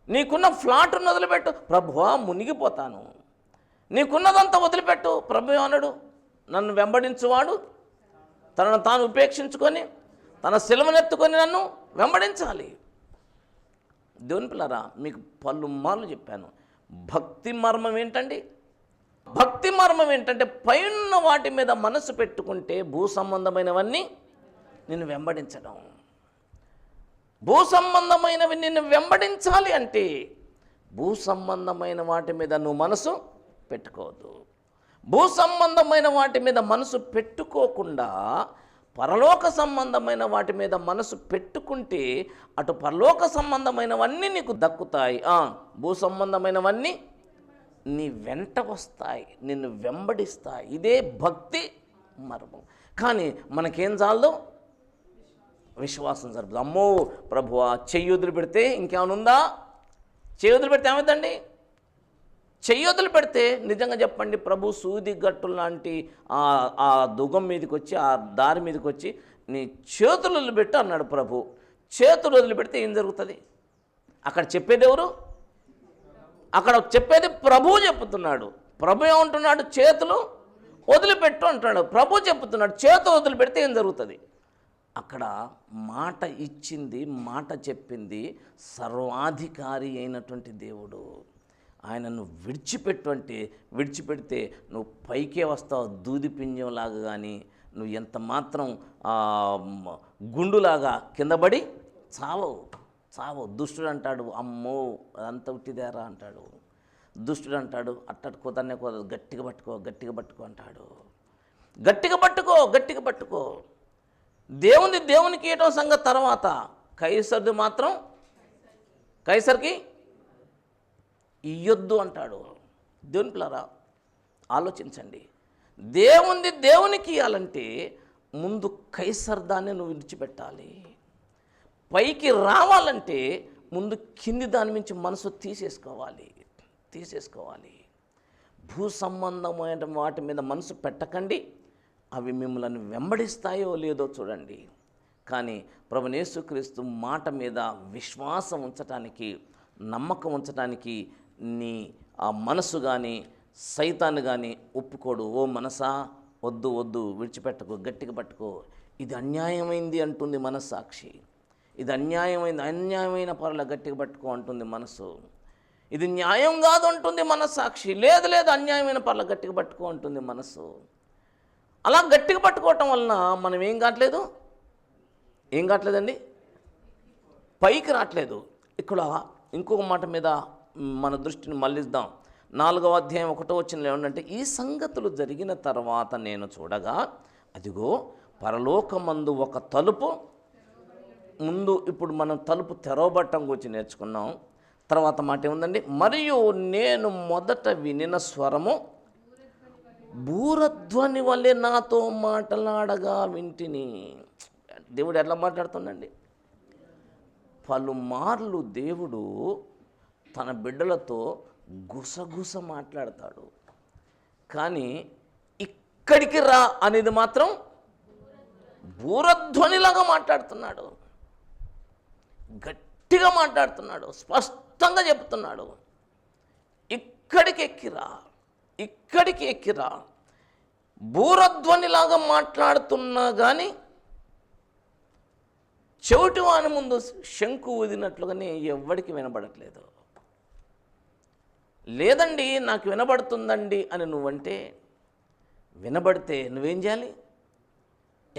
నీకున్న ఫ్లాట్ను వదిలిపెట్టు, ప్రభువా మునిగిపోతాను. నీకున్నదంతా వదిలిపెట్టు. ప్రభు అన్నాడు, నన్ను వెంబడించువాడు తనను తాను ఉపేక్షించుకొని తన శిలువనెత్తుకొని నన్ను వెంబడించాలి. దేవుని పిల్లరా, మీకు పలుమార్లు చెప్పాను, భక్తి మర్మం ఏంటండి? భక్తి మర్మం ఏంటంటే పైన వాటి మీద మనసు పెట్టుకుంటే భూ సంబంధమైనవన్నీ నిన్ను వెంబడించడం. భూ సంబంధమైనవి నిన్ను వెంబడించాలి అంటే భూ సంబంధమైన వాటి మీద నువ్వు మనసు పెట్టుకోవద్దు. భూ సంబంధమైన వాటి మీద మనసు పెట్టుకోకుండా పరలోక సంబంధమైన వాటి మీద మనసు పెట్టుకుంటే అటు పరలోక సంబంధమైనవన్నీ నీకు దక్కుతాయి. భూ సంబంధమైనవన్నీ నీ వెంట వస్తాయి, నిన్ను వెంబడిస్తాయి. ఇదే భక్తి మర్మం. కానీ మనకేం చాలదు? విశ్వాసం సరిపోదు. అమ్మో ప్రభువా, చెయ్యి వదిలి పెడితే ఇంకేమనుందా? చెయ్యి వదిలి పెడితే ఏమైందండి? చెయ్యి వదిలి పెడితే నిజంగా చెప్పండి, ప్రభు సూది గట్టు లాంటి ఆ దుగం మీదకి వచ్చి, ఆ దారి మీదకి వచ్చి నీ చేతులు వదిలిపెట్టు అన్నాడు ప్రభు. చేతులు వదిలిపెడితే ఏం జరుగుతుంది? అక్కడ చెప్పేది ఎవరు? అక్కడ చెప్పేది ప్రభువు చెప్తున్నాడు. ప్రభు ఏమంటున్నాడు? చేతులు వదిలిపెట్టు అంటున్నాడు. ప్రభు చెప్తున్నాడు చేతులు వదిలిపెడితే ఏం జరుగుతుంది? అక్కడ మాట ఇచ్చింది, మాట చెప్పింది సర్వాధికారి అయినటువంటి దేవుడు. ఆయనను విడిచిపెట్టు అంటే విడిచిపెడితే నువ్వు పైకే వస్తావు, దూది పింజంలాగా. కానీ నువ్వు ఎంత మాత్రం గుండులాగా కిందపడి చావవు. దుష్టుడు అంటాడు, అమ్మో అదంతా ఉట్టిదేరా అంటాడు. దుష్టుడు అంటాడు, అట్టట్టుకో తన్నే కోదు, గట్టిగా పట్టుకో అంటాడు. గట్టిగా పట్టుకో. దేవునికి ఇవ్వటం సంగతి తర్వాత, కైసరుది మాత్రం కైసరికి ఇయ్యొద్దు అంటాడు. దేవుని పిల్లరా, ఆలోచించండి. దేవునికి ఇవ్వాలంటే ముందు కైసర్ దాన్ని నువ్వు విడిచిపెట్టాలి. పైకి రావాలంటే ముందు కింది దాని నుంచి మనసు తీసేసుకోవాలి. భూ సంబంధమైన వాటి మీద మనసు పెట్టకండి, అవి మిమ్మల్ని వెంబడిస్తాయో లేదో చూడండి. కానీ ప్రభువైన యేసుక్రీస్తు మాట మీద విశ్వాసం ఉంచటానికి, నమ్మకం ఉంచటానికి నీ ఆ మనసు కానీ సైతాన్ని కానీ ఒప్పుకోడు. ఓ మనసా, వద్దు విడిచిపెట్టకు, గట్టిగా పట్టుకో. ఇది అన్యాయమైంది అంటుంది మనస్సాక్షి. ఇది అన్యాయమైన పరుల గట్టిగా పట్టుకో అంటుంది మనసు. ఇది న్యాయం కాదు అంటుంది మనస్సాక్షి. లేదు అన్యాయమైన పరుల గట్టిగా పట్టుకో అంటుంది మనసు. అలా గట్టిగా పట్టుకోవటం వలన మనం ఏం కావట్లేదండి? పైకి రావట్లేదు. ఇక్కడ ఇంకొక మాట మీద మన దృష్టిని మళ్ళిద్దాం. 4వ అధ్యాయం 1వ వచనంలో ఏమంటే, ఈ సంగతులు జరిగిన తర్వాత నేను చూడగా అదిగో పరలోకమందు ఒక తలుపు ముందు. ఇప్పుడు మనం తలుపు తెరవబట్టం గురించి నేర్చుకున్నాం. తర్వాత మాట ఏముందండి? మరియు నేను మొదట వినిన స్వరము బూరధ్వని వల్లే నాతో మాట్లాడగా వింటిని. దేవుడు ఎట్లా మాట్లాడుతుండండి? పలుమార్లు దేవుడు తన బిడ్డలతో గుసగుస మాట్లాడతాడు. కానీ ఇక్కడికి రా అనేది మాత్రం బూరధ్వనిలాగా మాట్లాడుతున్నాడు. గట్టిగా మాట్లాడుతున్నాడు, స్పష్టంగా చెప్తున్నాడు. ఇక్కడికి ఎక్కిరా బూరధ్వనిలాగా మాట్లాడుతున్నా కానీ చెవిటివాని ముందు శంకు ఊదినట్లుగానే ఎవ్వడికి వినబడట్లేదు. లేదండి నాకు వినబడుతుందండి అని నువ్వంటే, వినబడితే నువ్వేం చేయాలి?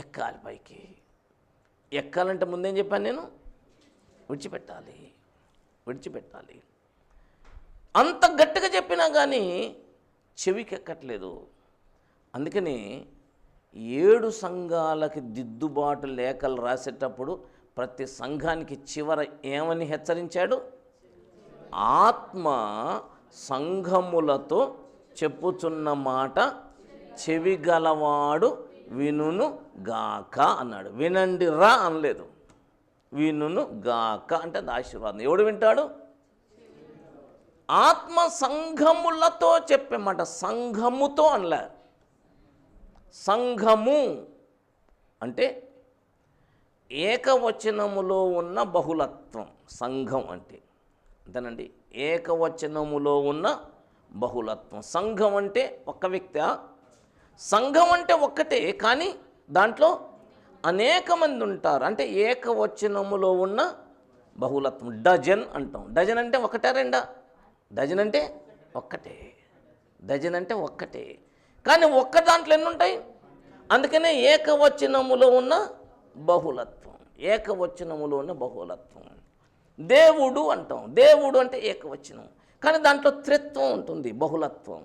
ఎక్కాలి పైకి. ఎక్కాలంటే ముందేం చెప్పాను నేను? విడిచిపెట్టాలి. అంత గట్టిగా చెప్పినా కానీ చెవికి ఎక్కట్లేదు. అందుకని 7 సంఘాలకి దిద్దుబాటు లేఖలు రాసేటప్పుడు ప్రతి సంఘానికి చివర ఏమని హెచ్చరించాడు? ఆత్మ సంఘములతో చెప్పుచున్న మాట చెవిగలవాడు వినును గాక అన్నాడు. వినండి రా అనలేదు, వినును గాక అంటే అది ఆశీర్వాదం. ఎవడు వింటాడు? ఆత్మ సంఘములతో చెప్పే మాట, సంఘముతో అనలే. సంఘము అంటే ఏకవచనములో ఉన్న బహుళత్వం. సంఘం అంటే అంతేనండి, ఏకవచనములో ఉన్న బహుళత్వం. సంఘం అంటే ఒక్క వ్యక్తి, సంఘం అంటే ఒక్కటే కానీ దాంట్లో అనేక మంది ఉంటారు. అంటే ఏకవచనములో ఉన్న బహుళత్వం. డజన్ అంటాం. డజన్ అంటే ఒకటే రెండా? డజన్ అంటే ఒక్కటే. కానీ ఒక్క దాంట్లో ఎన్ని ఉంటాయి? అందుకనే ఏకవచనములో ఉన్న బహుళత్వం. దేవుడు అంటాం. దేవుడు అంటే ఏకవచనం కానీ దాంట్లో త్రిత్వం ఉంటుంది, బహుళత్వం.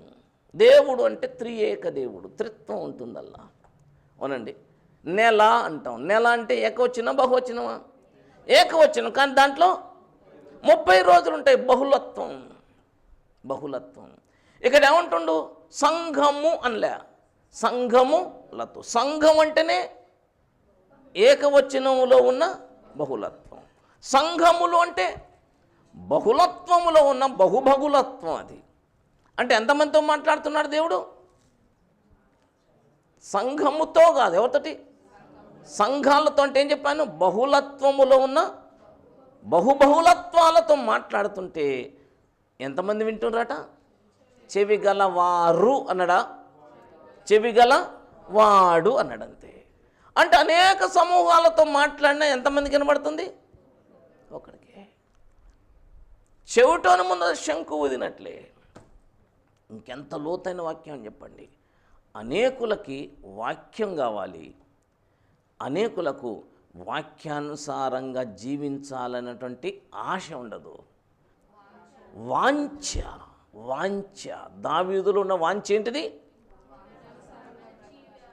దేవుడు అంటే త్రియేక దేవుడు, త్రిత్వం ఉంటుందల్లా. అవునండి. నెల అంటాం. నెల అంటే ఏకవచనం బహువచనమా? ఏకవచనం కానీ దాంట్లో 30 రోజులు ఉంటాయి, బహుళత్వం. ఇక్కడ ఏమంటుండు? సంఘము అనలే, సంఘములతో. సంఘం అంటేనే ఏకవచనములో ఉన్న బహుళత్వం. సంఘములు అంటే బహుళత్వములో ఉన్న బహుబహుళత్వం. అది అంటే ఎంతమందితో మాట్లాడుతున్నాడు దేవుడు? సంఘముతో కాదు, ఎవరితోటి? సంఘాలతో. అంటే ఏం చెప్పాను? బహుళత్వములో ఉన్న బహుబహుళత్వాలతో మాట్లాడుతుంటే ఎంతమంది వింటున్నారట? చెవిగలవారు అన్నాడా? చెవిగలవాడు అన్నాడు. అంతే. అంటే అనేక సమూహాలతో మాట్లాడినా ఎంతమందికి వినబడుతుంది? ఒకడికే. చెవిటోని ముందు శంకు ఊదినట్లే. ఇంకెంత లోతైన వాక్యం అని చెప్పండి. అనేకులకి వాక్యం కావాలి, అనేకులకు వాక్యానుసారంగా జీవించాలన్నటువంటి ఆశ ఉండదు. వాంఛ. దావీదులో ఉన్న వాంఛ ఏంటిది?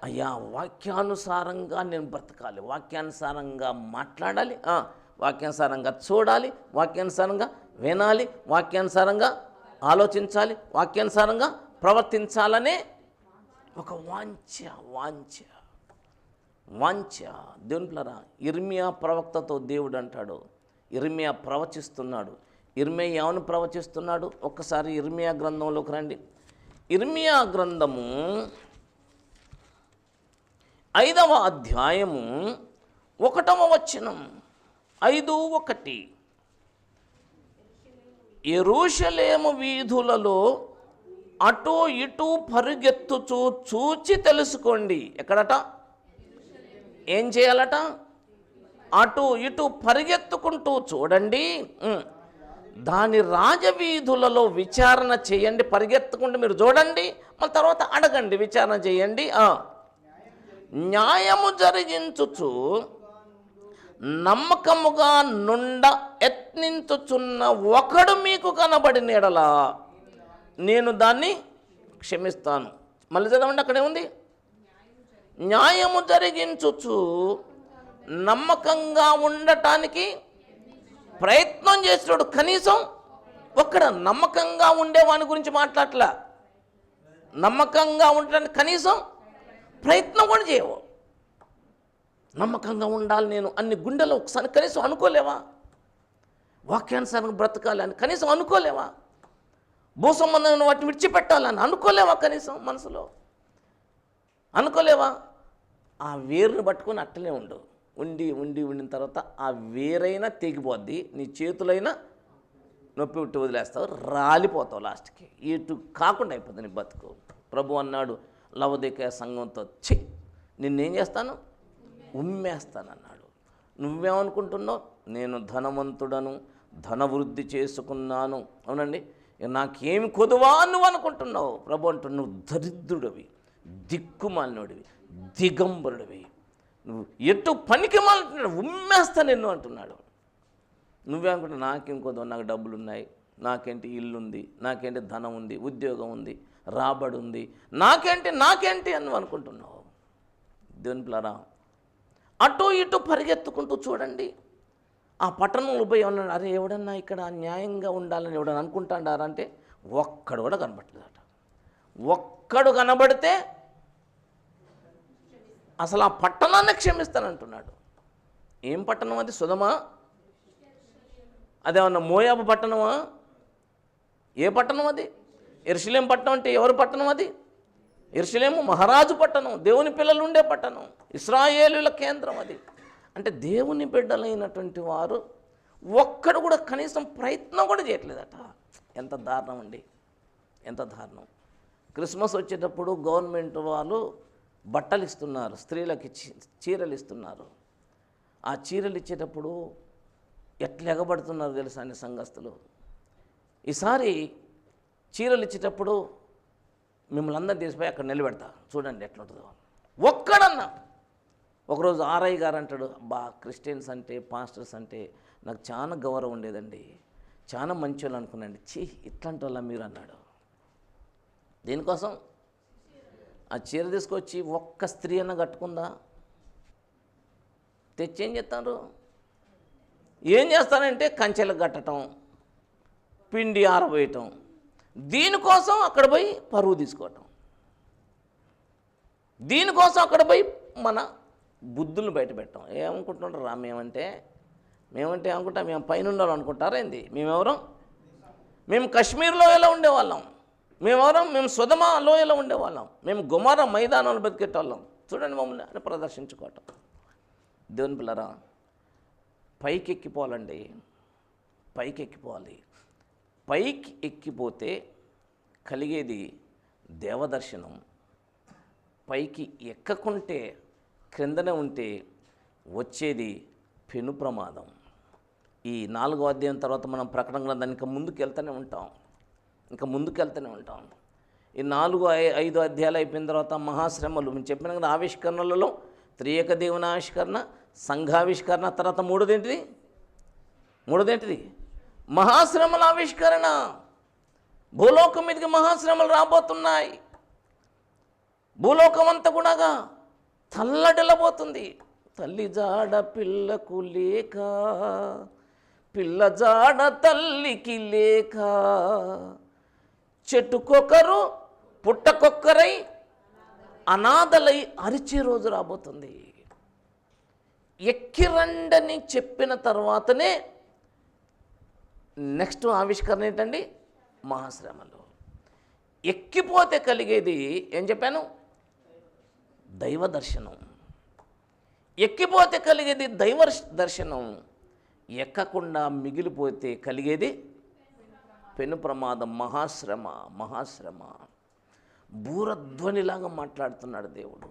అయ్యా వాక్యానుసారంగా నేను బ్రతకాలి, వాక్యానుసారంగా మాట్లాడాలి, వాక్యానుసారంగా చూడాలి, వాక్యానుసారంగా వినాలి, వాక్యానుసారంగా ఆలోచించాలి, వాక్యానుసారంగా ప్రవర్తించాలనే ఒక వాంఛ. దేవుని పిల్లరా, ఇర్మియా ప్రవక్తతో దేవుడు అంటాడు. ఇర్మియా ప్రవచిస్తున్నాడు. ఇర్మియా ఏమని ప్రవచిస్తున్నాడు? ఒక్కసారి ఇర్మియా గ్రంథంలోకి రండి. ఇర్మియా గ్రంథము 5వ అధ్యాయము 1వ వచనం. 5:1 యెరూషలేము వీధులలో అటు ఇటు పరుగెత్తుచూ చూచి తెలుసుకోండి. ఎక్కడట? ఏం చేయాలట? అటు ఇటు పరిగెత్తుకుంటూ చూడండి, దాని రాజవీధులలో విచారణ చేయండి. పరిగెత్తుకుంటూ మీరు చూడండి, మళ్ళీ తర్వాత అడగండి, విచారణ చేయండి. న్యాయము జరిగించుచు నమ్మకముగా నుండ యత్నించుచున్న ఒకడు మీకు కనబడిన యెడల నేను దాన్ని క్షమిస్తాను. మళ్ళీ చదవండి, అక్కడే ఉంది. న్యాయము జరిగించుచు నమ్మకంగా ఉండటానికి ప్రయత్నం చేసినాడు. కనీసం ఒక్కడ నమ్మకంగా ఉండేవాని గురించి మాట్లాడలే. నమ్మకంగా ఉండటానికి కనీసం ప్రయత్నం కూడా చేయవు. నమ్మకంగా ఉండాలి నేను అన్ని గుండెలో ఒకసారి కనీసం అనుకోలేవా? వాక్యానుసారంగా బ్రతకాలి అని కనీసం అనుకోలేవా? భూసంబంధమైన వాటిని విడిచిపెట్టాలని అనుకోలేవా? కనీసం మనసులో అనుకోలేవా? ఆ వేరుని పట్టుకొని అట్టనే ఉండు. ఉండిన తర్వాత ఆ వేరైనా తెగిపోద్ది, నీ చేతులైనా నొప్పి ఉట్టి వదిలేస్తావు, రాలిపోతావు, లాస్ట్కి ఇటు కాకుండా అయిపోతుంది నీ బతుకు. ప్రభు అన్నాడు లవొదికయ సంఘంతో, నిన్నేం చేస్తాను, ఉమ్మేస్తానన్నాడు. నువ్వేమనుకుంటున్నావు, నేను ధనవంతుడను, ధనవృద్ధి చేసుకున్నాను, అవునండి, నాకేమి కొదువా నువ్వు అనుకుంటున్నావు. ప్రభు అంటూ, నువ్వు దరిద్రుడివి, దిక్కుమాలినోడివి, దిగంబరుడివి, నువ్వు ఎటు పనికి మాలంటున్నాడు, ఉమ్మేస్తా నిన్ను అంటున్నాడు. నువ్వేమనుకుంటున్నావు, నాకేం కొద్దు, నాకు డబ్బులు ఉన్నాయి, నాకేంటి ఇల్లు ఉంది, నాకేంటి ధనం ఉంది, ఉద్యోగం ఉంది, రాబడి ఉంది, నాకేంటి అని అనుకుంటున్నావు. దేవుని పిల్లరా, అటు ఇటు పరిగెత్తుకుంటూ చూడండి. ఆ పట్టణంలో పోయి ఉన్నాడు, అరే ఎవడన్నా ఇక్కడ న్యాయంగా ఉండాలని ఎవడన్నా అనుకుంటాడారా అంటే ఒక్కడు కూడా కనబడలేదట. ఒక్కడు కనబడితే అసలు ఆ పట్టణాన్ని క్షమిస్తానంటున్నాడు. ఏం పట్టణం అది? సుధమా? అదేమన్నా మోయాబు పట్టణమా? ఏ పట్టణం అది? యెరూషలేము పట్టణం అంటే ఎవరి పట్టణం అది? యెరూషలేము మహారాజు పట్టణం, దేవుని పిల్లలు ఉండే పట్టణం, ఇశ్రాయేలుల కేంద్రం అది. అంటే దేవుని బిడ్డలైనటువంటి వారు ఒక్కడు కూడా కనీసం ప్రయత్నం కూడా చేయట్లేదట. ఎంత దారుణం అండి, ఎంత దారుణం. క్రిస్మస్ వచ్చేటప్పుడు గవర్నమెంట్ వాళ్ళు బట్టలు ఇస్తున్నారు, స్త్రీలకి చీరలు ఇస్తున్నారు. ఆ చీరలు ఇచ్చేటప్పుడు ఎట్లా ఎగబడుతున్నారు తెలుసా అన్ని సంఘస్థులు. ఈసారి చీరలు ఇచ్చేటప్పుడు మిమ్మల్ని అందరినీ తీసిపోయి అక్కడ నిలబెడతా, చూడండి ఎట్లుంటుందో. ఒక్కడన్నా ఒకరోజు ఆర్ఐ గారు అంటాడు, క్రిస్టియన్స్ అంటే, పాస్టర్స్ అంటే నాకు చాలా గౌరవం ఉండేదండి, చాలా మంచి వాళ్ళు అనుకున్నాండి, ఇట్లాంటి వాళ్ళ మీరు అన్నాడు. దీనికోసం ఆ చీర తీసుకొచ్చి ఒక్క స్త్రీ అన్న కట్టుకుందా? తెచ్చి ఏం చేస్తారు? ఏం చేస్తానంటే కంచెలకు కట్టడం, పిండి ఆరబోయటం, దీనికోసం అక్కడ పోయి పరువు తీసుకోవటం, దీనికోసం అక్కడ పోయి మన బుద్ధులను బయట పెట్టాం. ఏమనుకుంటున్నారు రా, మేమంటే ఏమనుకుంటా, మేము పైన ఉండాలి అనుకుంటారా ఏంది? మేమెవరం? మేము కశ్మీర్ లోయలో ఉండేవాళ్ళం, మేము సుధమ లోయలో ఉండేవాళ్ళం, మేము గుమార మైదానంలో బతికేటోళ్ళం, చూడండి మమ్మల్ని అని ప్రదర్శించుకోవటం. దేవుని పిల్లరా, పైకి ఎక్కిపోవాలండి, పైకి ఎక్కిపోవాలి. పైకి ఎక్కిపోతే కలిగేది దేవదర్శనం. పైకి ఎక్కకుంటే, క్రిందనే ఉంటే వచ్చేది పెను ప్రమాదం. ఈ 4వ అధ్యాయం తర్వాత మనం ప్రకటన గ్రంథాన్ని ఇంకా ముందుకు వెళ్తూనే ఉంటాం. ఈ 4-5 అధ్యాయాలు అయిపోయిన తర్వాత మహాశ్రమలు మేము చెప్పిన కదా, ఆవిష్కరణలలో త్రియేక దేవుని ఆవిష్కరణ, సంఘావిష్కరణ, తర్వాత మూడోదేంటిది మహాశ్రమల ఆవిష్కరణ. భూలోకం మీదకి మహాశ్రమలు రాబోతున్నాయి. భూలోకం అంతా కూడా తల్లడిల్లబోతుంది. తల్లి జాడ పిల్లకు లేక, పిల్ల జాడ తల్లికి లేక, చెట్టుకొకరు పుట్టకొక్కరై అనాథలై అరిచే రోజు రాబోతుంది. ఎక్కిరండని చెప్పిన తర్వాతనే నెక్స్ట్ ఆవిష్కరణ ఏంటండి? మహాశ్రమలు. ఎక్కిపోతే కలిగేది ఏం చెప్పాను? దైవ దర్శనం. ఎక్కిపోతే కలిగేది దైవ దర్శనం. ఎక్కకుండా మిగిలిపోతే కలిగేది పెను ప్రమాదం, మహాశ్రమ. బూరధ్వనిలాగా మాట్లాడుతున్నాడు దేవుడు,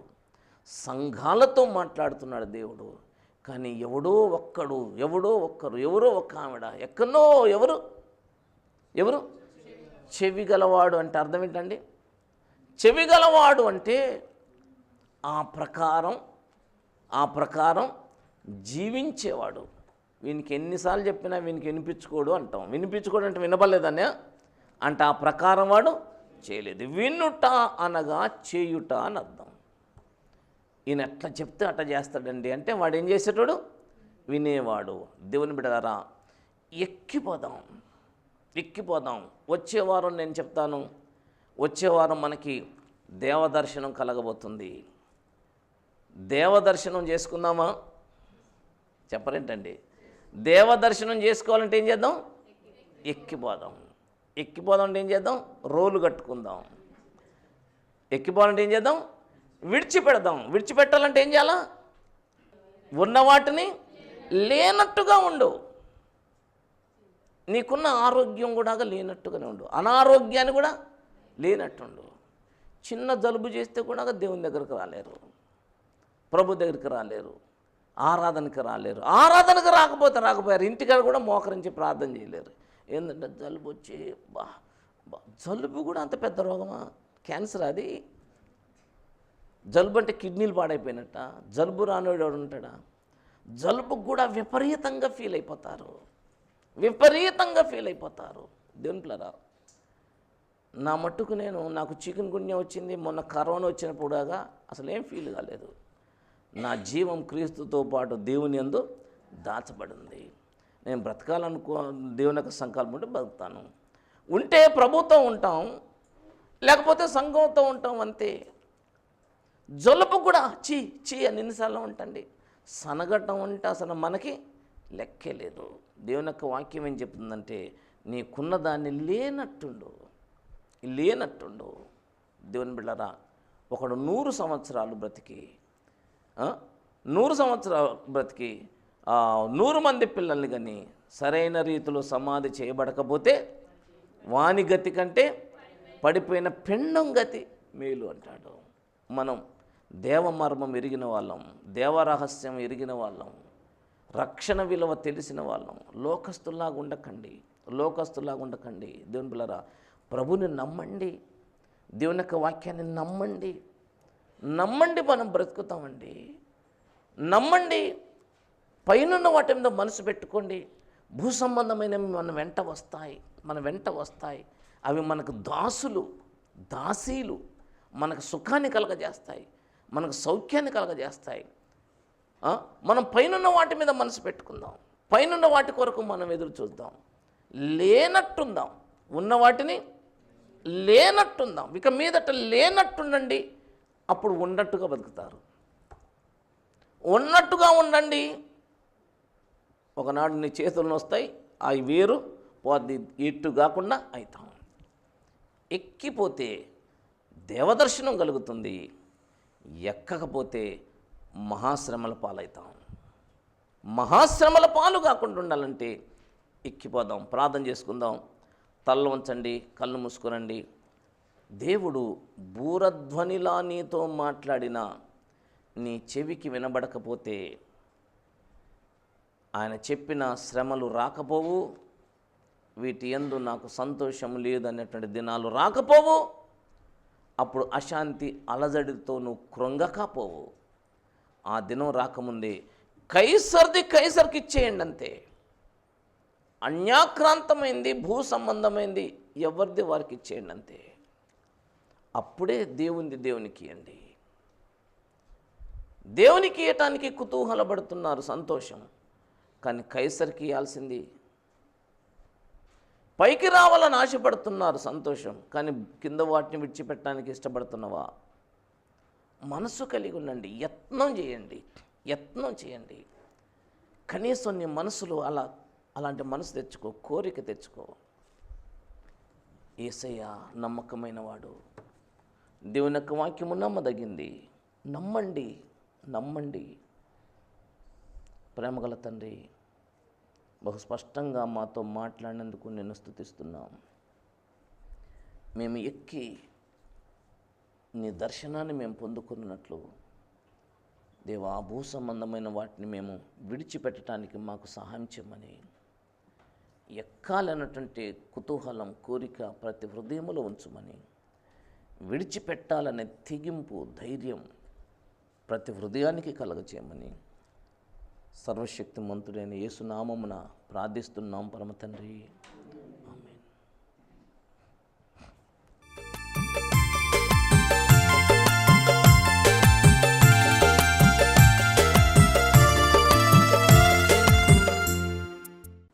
సంఘాలతో మాట్లాడుతున్నాడు దేవుడు. కానీ ఎవరో ఒక్క ఆవిడ ఎక్కడో, ఎవరు చెవిగలవాడు అంటే అర్థం ఏంటండి? చెవిగలవాడు అంటే ఆ ప్రకారం జీవించేవాడు. వీనికి ఎన్నిసార్లు చెప్పినా వీనికి వినిపించుకోడు అంటాం. వినిపించుకోడు అంటే వినపడలేదనే అంటే ఆ ప్రకారం వాడు చేయలేదు. వినుట అనగా చేయుట అని అర్థం. ఈయన ఎట్లా చెప్తే అట్లా చేస్తాడండి అంటే వాడు ఏం చేసేటోడు? వినేవాడు. దేవుని బిడ్డలారా, ఎక్కిపోదాం. వచ్చే వారం నేను చెప్తాను, వచ్చే వారం మనకి దేవదర్శనం కలగబోతుంది. దేవదర్శనం చేసుకుందామా? చెప్పరేంటండి? దేవదర్శనం చేసుకోవాలంటే ఏం చేద్దాం? ఎక్కిపోదాం అంటే ఏం చేద్దాం? రోలు కట్టుకుందాం. ఎక్కిపోవాలంటే ఏం చేద్దాం? విడిచిపెడదాం. విడిచిపెట్టాలంటే ఏం చేయాలా? ఉన్న వాటిని లేనట్టుగా ఉండు. నీకున్న ఆరోగ్యం కూడా లేనట్టుగానే ఉండు, అనారోగ్యాన్ని కూడా లేనట్టుండు. చిన్న జలుబు చేస్తే కూడా దేవుని దగ్గరికి రాలేరు, ప్రభు దగ్గరికి రాలేరు, ఆరాధనకి రాలేరు. ఆరాధనకు రాకపోయారు, ఇంటికాడ కూడా మోకరించి ప్రార్థన చేయలేరు. ఏంటంటే జలుబు వచ్చి జలుబు కూడా అంత పెద్ద రోగమా? క్యాన్సర్ అది? జలుబు అంటే కిడ్నీలు పాడైపోయినట్ట? జలుబు రానోడు ఉంటాడా? జలుబుకు కూడా విపరీతంగా ఫీల్ అయిపోతారు, విపరీతంగా ఫీల్ అయిపోతారు. దేవునిట్లరా, నా మట్టుకు నాకు చికెన్ గున్యా వచ్చింది, మొన్న కరోనా వచ్చినప్పుడుగా అసలు ఏం ఫీల్ కాలేదు. నా జీవం క్రీస్తుతో పాటు దేవుని యందు దాచబడింది. నేను బ్రతకాలనుకో దేవుని యొక్క సంకల్పం ఉంటే బతుకుతాను. ఉంటే ప్రభుతో ఉంటాం, లేకపోతే సంఘంతో ఉంటాం, అంతే. జలుబు కూడా చీ అని ఎన్నిసార్లు ఉంటండి. సనగటం అంటే అసలు మనకి లెక్కే లేదు. దేవుని యొక్క వాక్యం ఏం చెప్తుందంటే, నీకున్న దాన్ని లేనట్టుండు. దేవుని బిడ్డరా, ఒకడు 100 సంవత్సరాలు బ్రతికి 100 మంది పిల్లల్ని కానీ సరైన రీతిలో సమాధి చేయబడకపోతే వాని గతి కంటే పడిపోయిన పిండం గతి మేలు అంటాడు. మనం దేవమర్మం ఎరిగిన వాళ్ళం, దేవరహస్యం ఎరిగిన వాళ్ళం, రక్షణ విలువ తెలిసిన వాళ్ళం. లోకస్తులాగా ఉండకండి. దేవుని పిల్లరా, ప్రభుని నమ్మండి, దేవుని యొక్క వాక్యాన్ని నమ్మండి, మనం బ్రతుకుతామండి. నమ్మండి, పైనున్న వాటి మీద మనసు పెట్టుకోండి. భూ సంబంధమైనవి మన వెంట వస్తాయి. అవి మనకు దాసీలు, మనకు సుఖాన్ని కలగజేస్తాయి, మనకు సౌఖ్యాన్ని కలగజేస్తాయి. మనం పైనున్న వాటి మీద మనసు పెట్టుకుందాం, పైనున్న వాటి కొరకు మనం ఎదురు చూద్దాం. లేనట్టుందాం, ఉన్న వాటిని లేనట్టుందాం. ఇక మీదట లేనట్టుండండి, అప్పుడు ఉన్నట్టుగా బతుకుతారు. ఉన్నట్టుగా ఉండండి, ఒకనాడు నీ చేతులను వస్తాయి, అవి వేరు పోద్ది, ఇట్టు కాకుండా అవుతాం. ఎక్కిపోతే దేవదర్శనం కలుగుతుంది, ఎక్కకపోతే మహాశ్రమల పాలవుతాం. మహాశ్రమల పాలు కాకుండా ఉండాలంటే ఎక్కిపోదాం. ప్రార్థన చేసుకుందాం. తల్ల ఉంచండి, కళ్ళు మూసుకునండి. దేవుడు బూరధ్వనిలా నీతో మాట్లాడినా నీ చెవికి వినబడకపోతే, ఆయన చెప్పిన శ్రమలు రాకపోవు, వీటి యందు నాకు సంతోషం లేదనేటువంటి దినాలు రాకపోవు. అప్పుడు అశాంతి అలజడితో నువ్వు కృంగకపోవు. ఆ దినం రాకముందే కైసర్కి ఇచ్చేయండి అంతే. అన్యాక్రాంతమైంది, భూ సంబంధమైంది ఎవరిది వారికి ఇచ్చేయండి అంతే. అప్పుడే దేవునికి ఇవ్వండి. దేవునికి ఇవ్వటానికి కుతూహలపడుతున్నారు, సంతోషం. కానీ కైసర్కి ఇవ్వాల్సింది. పైకి రావాలని ఆశపడుతున్నారు, సంతోషం. కానీ కింద వాటిని విడిచిపెట్టడానికి ఇష్టపడుతున్నావా? మనసు కలిగి ఉండండి, యత్నం చేయండి. కనీసం నీ మనసులో అలాంటి మనసు తెచ్చుకో, కోరిక తెచ్చుకో. యేసయ్య నమ్మకమైన వాడు, దేవుని యొక్క వాక్యము నమ్మదగింది. నమ్మండి. ప్రేమగల తండ్రి, బహు స్పష్టంగా మాతో మాట్లాడినందుకు నేను స్తుతిస్తున్నాం. మేము ఎక్కి నీ దర్శనాన్ని మేము పొందుకున్నట్లు దేవా, భూ సంబంధమైన వాటిని మేము విడిచిపెట్టడానికి మాకు సహాయం చేయమని, ఎక్కాలన్నటువంటి కుతూహలం, కోరిక ప్రతి హృదయంలో ఉంచుమని, విడిచిపెట్టాలనే తెగింపు, ధైర్యం ప్రతి హృదయానికి కలగచేయమని సర్వశక్తిమంతుడైన యేసు నామమున ప్రార్థిస్తున్నాం పరమ తండ్రి.